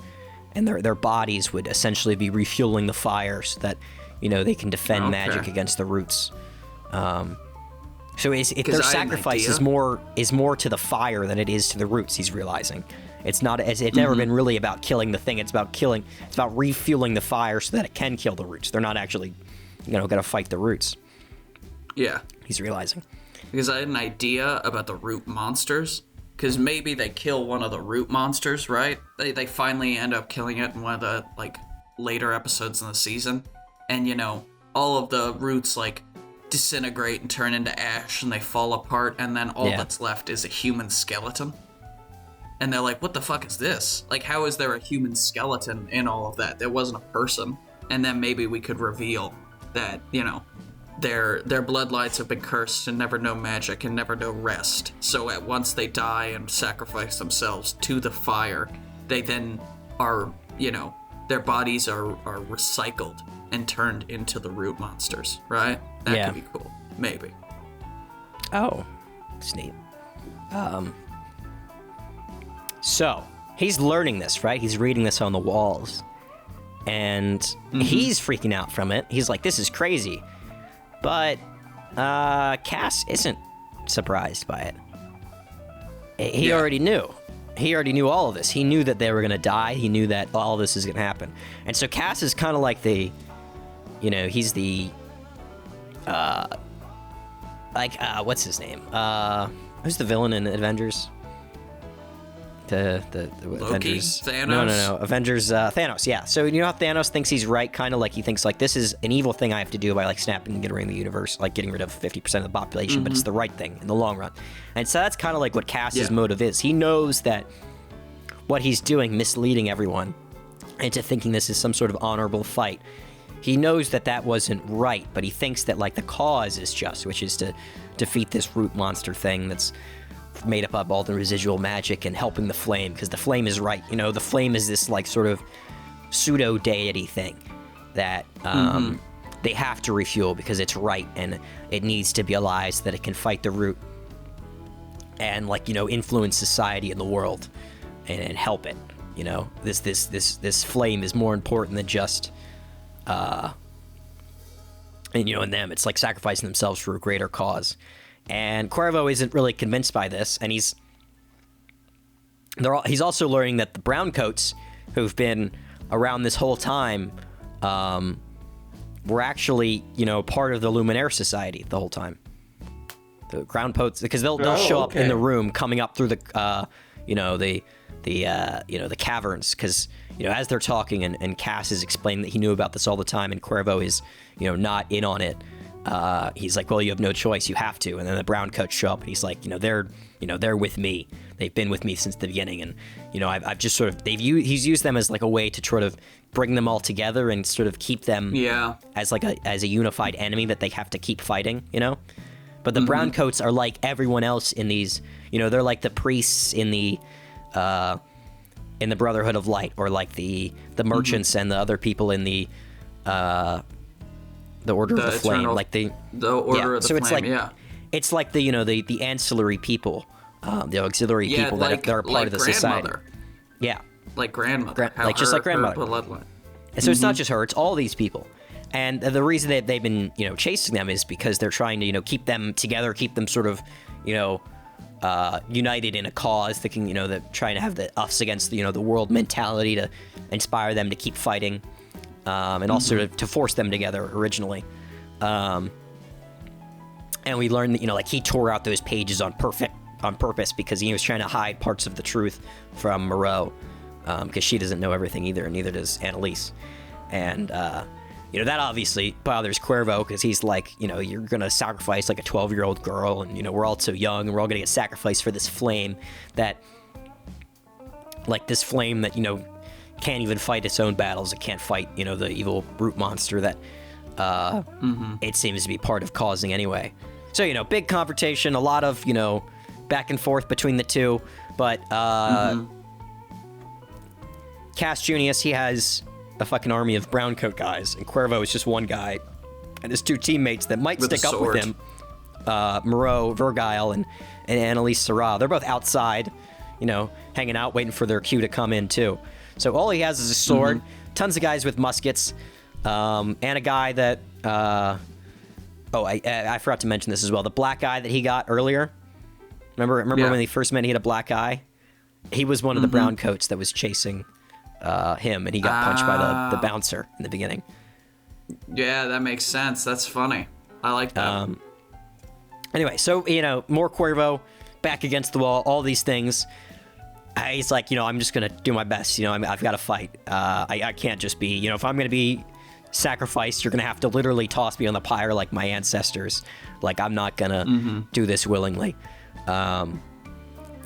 and their bodies would essentially be refueling the fire so that, they can defend magic against the roots. So their sacrifice is more to the fire than it is to the roots. He's realizing it's never been really about killing the thing. It's about refueling the fire so that it can kill the roots. They're not actually gonna fight the roots. Yeah. He's realizing. Because I had an idea about the root monsters. Because maybe they kill one of the root monsters, right? They finally end up killing it in one of the, like, later episodes in the season. And, all of the roots, like, disintegrate and turn into ash and they fall apart. And then all that's left is a human skeleton. And they're like, what the fuck is this? Like, how is there a human skeleton in all of that? There wasn't a person. And then maybe we could reveal that, their bloodlines have been cursed and never know magic and never know rest. So at once they die and sacrifice themselves to the fire, they then are, their bodies are recycled and turned into the root monsters, right? That could be cool. Maybe. Oh, that's neat. So, he's learning this, right? He's reading this on the walls. And he's freaking out from it. He's like, this is crazy. But Cass isn't surprised by it. He already knew. He already knew all of this. He knew that they were going to die. He knew that all of this is going to happen. And so Cass is kind of like the, he's the, what's his name? Who's the villain in Avengers? The Loki? Avengers. Thanos? No. Avengers. Thanos. Yeah. So you know how Thanos thinks he's right, kind of like he thinks like this is an evil thing I have to do by like snapping and getting rid of the universe, like getting rid of 50% of the population, but it's the right thing in the long run. And so that's kind of like what Cass's motive is. He knows that what he's doing, misleading everyone into thinking this is some sort of honorable fight. He knows that that wasn't right, but he thinks that like the cause is just, which is to defeat this root monster thing that's made up of all the residual magic and helping the flame, because the flame is right. You know, the flame is this like sort of pseudo deity thing that they have to refuel because it's right and it needs to be alive so that it can fight the root and like, you know, influence society and the world and help it. You know, this flame is more important than just and you know, in them it's like sacrificing themselves for a greater cause. And Cuervo isn't really convinced by this, and he's also learning that the browncoats who've been around this whole time were actually, you know, part of the Luminaire Society the whole time. The groundcoats, because they'll show up in the room coming up through the the caverns, because, you know, as they're talking and Cass is explaining that he knew about this all the time and Cuervo is, you know, not in on it. He's like, well, you have no choice, you have to. And then the browncoats show up and he's like, they're with me. They've been with me since the beginning. And, you know, I've just sort of, he's used them as like a way to sort of bring them all together and sort of keep them as like as a unified enemy that they have to keep fighting, you know? But the browncoats are like everyone else in these, you know, they're like the priests in the Brotherhood of Light, or like the merchants and the other people in the Order of the Flame, like the Order of the Flame. So it's like it's like the, you know, the ancillary people, the auxiliary people that are part of the society. Yeah, like grandmother, like just like grandmother. And so it's not just her; it's all these people. And the reason that they've been, you know, chasing them is because they're trying to, you know, keep them together, keep them sort of, you know, united in a cause, thinking, you know, that trying to have the us against, you know, the world mentality to inspire them to keep fighting, and also to force them together originally. And we learned that, you know, like he tore out those pages on purpose because he was trying to hide parts of the truth from Moreau, because she doesn't know everything either, and neither does Annalise. And you know, that obviously bothers Cuervo because he's like, you know, you're going to sacrifice like a 12-year-old girl, and, you know, we're all so young, and we're all going to get sacrificed for this flame that, like, this flame that, you know, can't even fight its own battles. It can't fight, you know, the evil brute monster that it seems to be part of causing anyway. So, you know, big confrontation, a lot of, you know, back and forth between the two, but Cass Junius, he has a fucking army of browncoat guys, and Cuervo is just one guy, and his two teammates that might stick up with him, Moreau, Virgile, and Annalise Sarah. They're both outside, you know, hanging out, waiting for their cue to come in too. So all he has is a sword, tons of guys with muskets, and a guy that, I forgot to mention this as well. The black guy that he got earlier, remember when he first met, he had a black eye? He was one of the browncoats that was chasing him, and he got punched by the bouncer in the beginning. Yeah, that makes sense. That's funny. I like that. Anyway, so, you know, more Cuervo, back against the wall, all these things. He's like, you know, I'm just going to do my best. You know, I've got to fight. I can't just be, you know, if I'm going to be sacrificed, you're going to have to literally toss me on the pyre like my ancestors. Like, I'm not going to do this willingly.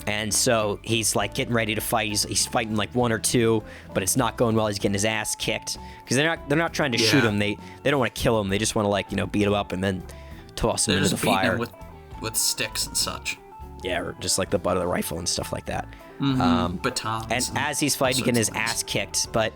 And so he's like getting ready to fight. He's fighting like one or two, but it's not going well. He's getting his ass kicked because they're not trying to shoot him. They don't want to kill him. They just want to, like, you know, beat him up and then toss him into the fire. Him with sticks and such. Yeah, or just like the butt of the rifle and stuff like that. Batons. And as he's fighting, getting his ass kicked, but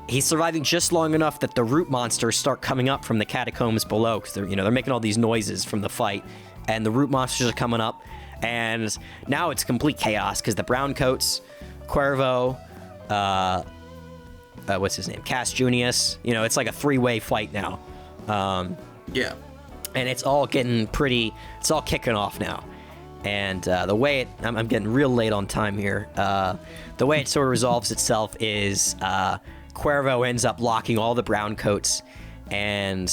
he's surviving just long enough that the root monsters start coming up from the catacombs below, because they're making all these noises from the fight, and the root monsters are coming up. And now it's complete chaos because the browncoats, Cuervo, what's his name, Cass Junius, you know, it's like a three-way fight now. Yeah. And it's all getting it's all kicking off now. And the way I'm getting real late on time here. The way it sort of resolves itself is Cuervo ends up locking all the browncoats and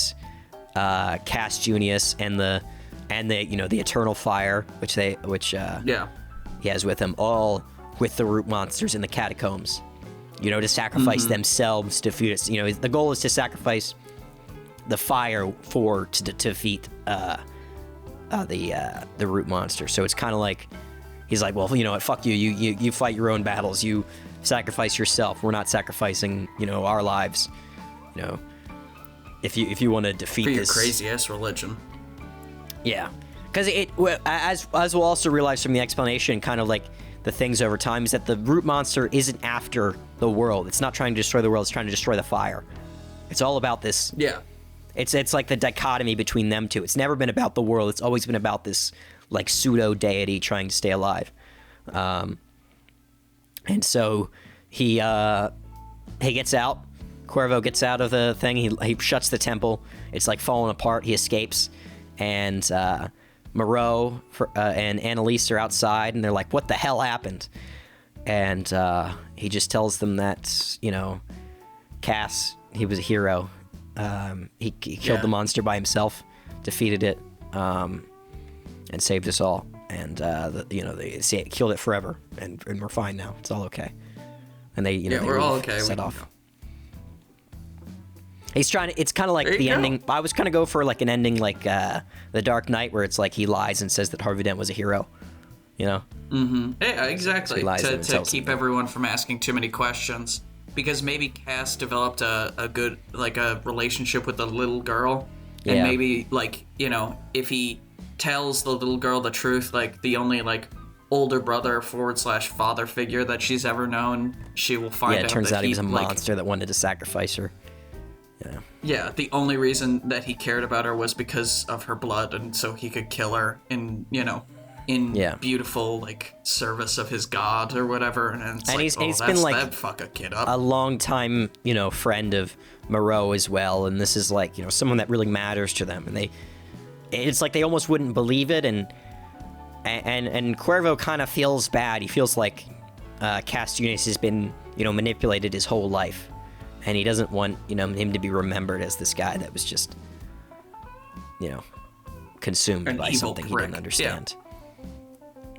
Cass Junius and the you know, the Eternal Fire, which he has with him, all with the root monsters in the catacombs, to sacrifice themselves to defeat us. The goal is to sacrifice the fire to defeat the root monster. So it's kind of like he's like, well, you know what, fuck you. You fight your own battles. You sacrifice yourself. We're not sacrificing, our lives. If you want to defeat for your this crazy ass religion. Yeah, because as we'll also realize from the explanation, kind of like the things over time, is that the root monster isn't after the world. It's not trying to destroy the world. It's trying to destroy the fire. It's all about this. Yeah. It's like the dichotomy between them two. It's never been about the world. It's always been about this like pseudo deity trying to stay alive. And so he gets out. Cuervo gets out of the thing. He shuts the temple. It's like falling apart. He escapes, and Moreau and Annalise are outside, and they're like, "What the hell happened?" And he just tells them that Cass, he was a hero. He killed the monster by himself, defeated it, and saved us all. And they say killed it forever, and we're fine now. It's all okay. And they we're all okay. Set off. He's trying to. It's kind of like the ending. I was kind of go for like an ending like The Dark Knight, where it's like he lies and says that Harvey Dent was a hero. Mm-hmm. Yeah, exactly. So to keep everyone from asking too many questions, because maybe Cass developed a good a relationship with the little girl, and maybe if he tells the little girl the truth, the only older brother / father figure that she's ever known, she will find out. Yeah, it turns out he was a monster that wanted to sacrifice her. Yeah, the only reason that he cared about her was because of her blood, and so he could kill her in beautiful service of his god or whatever. And it's he's been that'd fuck a kid up. A long time, friend of Moreau as well, and this is someone that really matters to them, and it's like they almost wouldn't believe it, and Cuervo kind of feels bad. He feels like Cass Junius has been manipulated his whole life. And he doesn't want, him to be remembered as this guy that was just, consumed by something he didn't understand.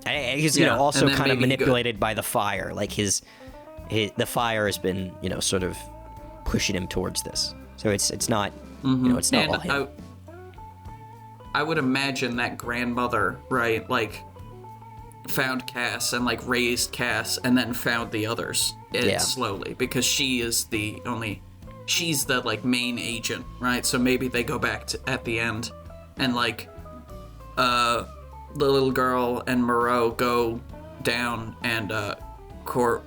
Yeah. He's, also kind of manipulated by the fire. The fire has been, sort of pushing him towards this. So it's not, it's not all him. I would imagine that grandmother, right, found Cass and raised Cass and then found the others slowly, because she's the main agent, right? So maybe they go back to at the end and the little girl and Moreau go down, and Cuervo,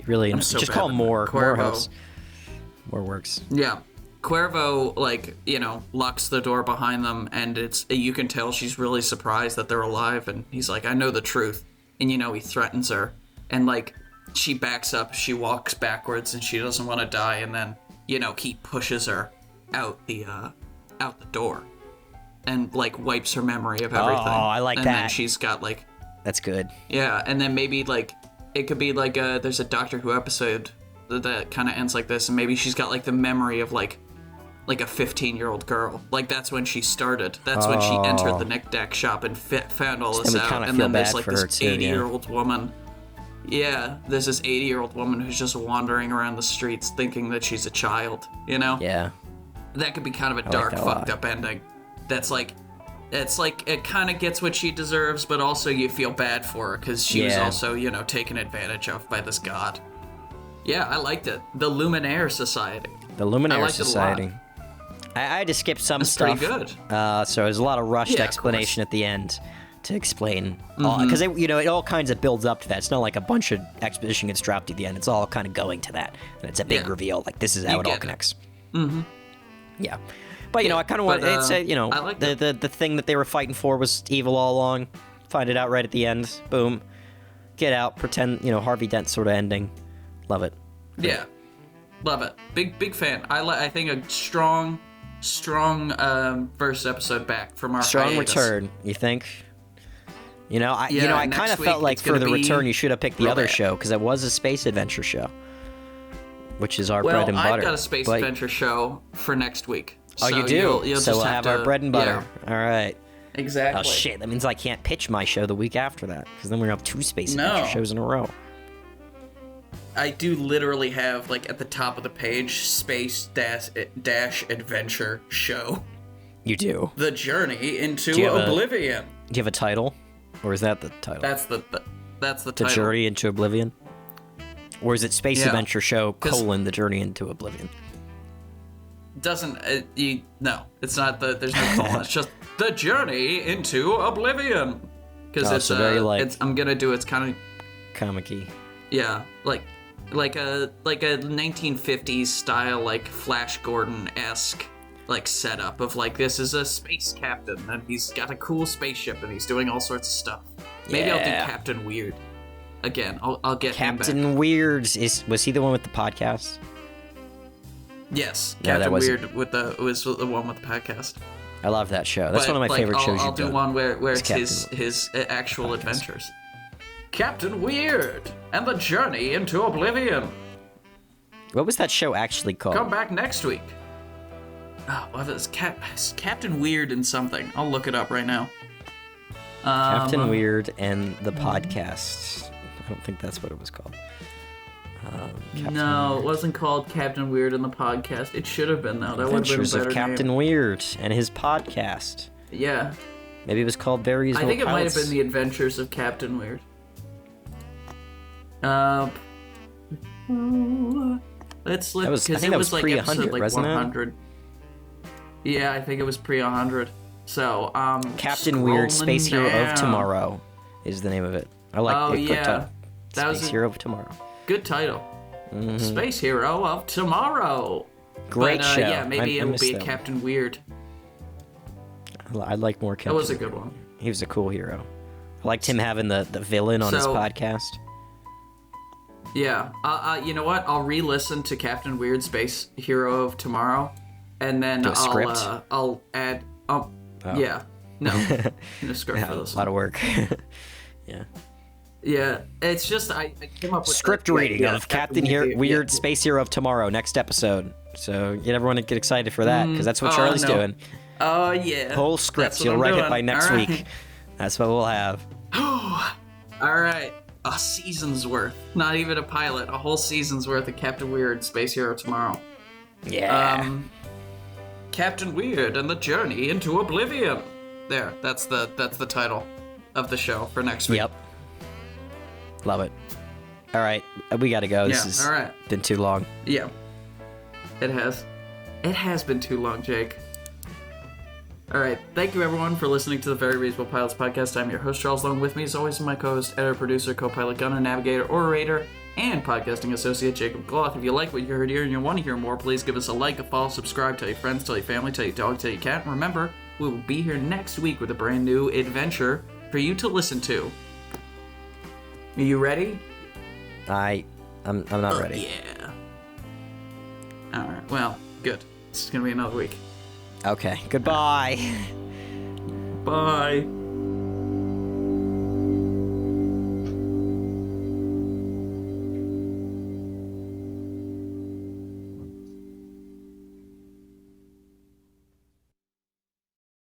really, so just call him more helps. More works. Yeah. Cuervo, locks the door behind them, and you can tell she's really surprised that they're alive, and he's like, I know the truth. And, he threatens her. And, she backs up, she walks backwards, and she doesn't want to die, and then, he pushes her out the door. And, wipes her memory of everything. Oh, I like that. And then she's got, That's good. Yeah, and then maybe, it could be, there's a Doctor Who episode that kind of ends like this, and maybe she's got, the memory of, a 15-year-old girl. That's when she started. That's when she entered the knick-knack shop and found all this out. And then there's this 80-year-old woman. Yeah, there's this 80-year-old woman who's just wandering around the streets thinking that she's a child, Yeah. That could be kind of a dark, fucked up ending. That's it kind of gets what she deserves, but also you feel bad for her because she was also, taken advantage of by this god. Yeah, I liked it. The Luminaire Society. The Luminaire Society. I had to skip some stuff. Pretty good. So there's a lot of rushed explanation at the end to explain, because it all kinds of builds up to that. It's not like a bunch of exposition gets dropped at the end. It's all kind of going to that, and it's a big reveal. This is how it all connects. Mm-hmm. Yeah, but I kind of want. It's I like the thing that they were fighting for was evil all along. Find it out right at the end. Boom. Get out. Pretend Harvey Dent sort of ending. Love it. Yeah, love it. Big fan. I think a strong first episode back from our strong hiatus. Return. You think? I kind of felt like for the return you should have picked the other show, because it was a space adventure show, which is our bread and butter. I've got a space adventure show for next week. Oh, so you do? You'll so just we'll have our bread and butter. Yeah. All right. Exactly. Oh shit, that means I can't pitch my show the week after that, because then we're gonna have 2 Space Adventure shows in a row. I do literally have, like, at the top of the page, Space Dash Adventure Show. You do? The Journey into Oblivion. Do you have a title? Or is that the title? That's the title. The Journey into Oblivion? Or is it Space Adventure Show, The Journey into Oblivion? Doesn't, no, it's not there's no colon, it's just The Journey into Oblivion. Because it's very, I'm gonna do, it's kind of... comic-y. Yeah, like a 1950s style, like Flash Gordon-esque, like setup of like, this is a space captain and he's got a cool spaceship and he's doing all sorts of stuff. Maybe I'll do Captain Weird again. I'll get Captain Weird was he the one with the podcast? Yes, No, Captain Weird was the one with the podcast. I love that show. That's one of my favorite shows. I'll do one where it's his actual adventures. Captain Weird and the Journey into Oblivion. What was that show actually called? Come back next week. Oh, well, it's Captain Weird and something. I'll look it up right now. Captain Weird and the podcast. I don't think that's what it was called. No, it wasn't called Captain Weird and the podcast. It should have been, though. That would have been a better of Captain name. Weird and his podcast. Yeah. Maybe it was called VeryReasonablePilots. I think it might have been The Adventures of Captain Weird. Let's look, because it was like episode like 100. Yeah, I think it was pre-100. So, Captain Weird, Space Hero of Tomorrow is the name of it. I like it. Yeah. Space Hero of Tomorrow. Good title. Mm-hmm. Space Hero of Tomorrow. Great show. Yeah, maybe it'll be Captain Weird. I like more Captain That was a good one. He was a cool hero. I liked him having the villain on his podcast. Yeah. You know what? I'll re-listen to Captain Weird, Space Hero of Tomorrow, and then I'll add... Yeah. No. No script for this. A lot of work. Yeah. Yeah. It's just, I came up with... Script reading of Captain Weird, Space Hero of Tomorrow, next episode. So get everyone to get excited for that, because that's what Charlie's doing. Oh, yeah. Whole script. You'll write it by next week. That's what we'll have. All right. A season's worth. Not even a pilot. A whole season's worth of Captain Weird, Space Hero Tomorrow. Yeah. Captain Weird and the Journey into Oblivion. There. That's the title of the show for next week. Yep. Love it. All right. We got to go. This has been too long. Yeah. It has. It has been too long, Jake. All right. Thank you, everyone, for listening to the Very Reasonable Pilots podcast. I'm your host, Charles. Along with me, as always, my co-host, editor, producer, co-pilot, gunner, navigator, orator, and podcasting associate, Jacob Gloth. If you like what you heard here and you want to hear more, please give us a like, a follow, subscribe, tell your friends, tell your family, tell your dog, tell your cat. And remember, we will be here next week with a brand new adventure for you to listen to. Are you ready? I'm not ready. Yeah. All right. Well, good. This is gonna be another week. Okay. Goodbye. Bye.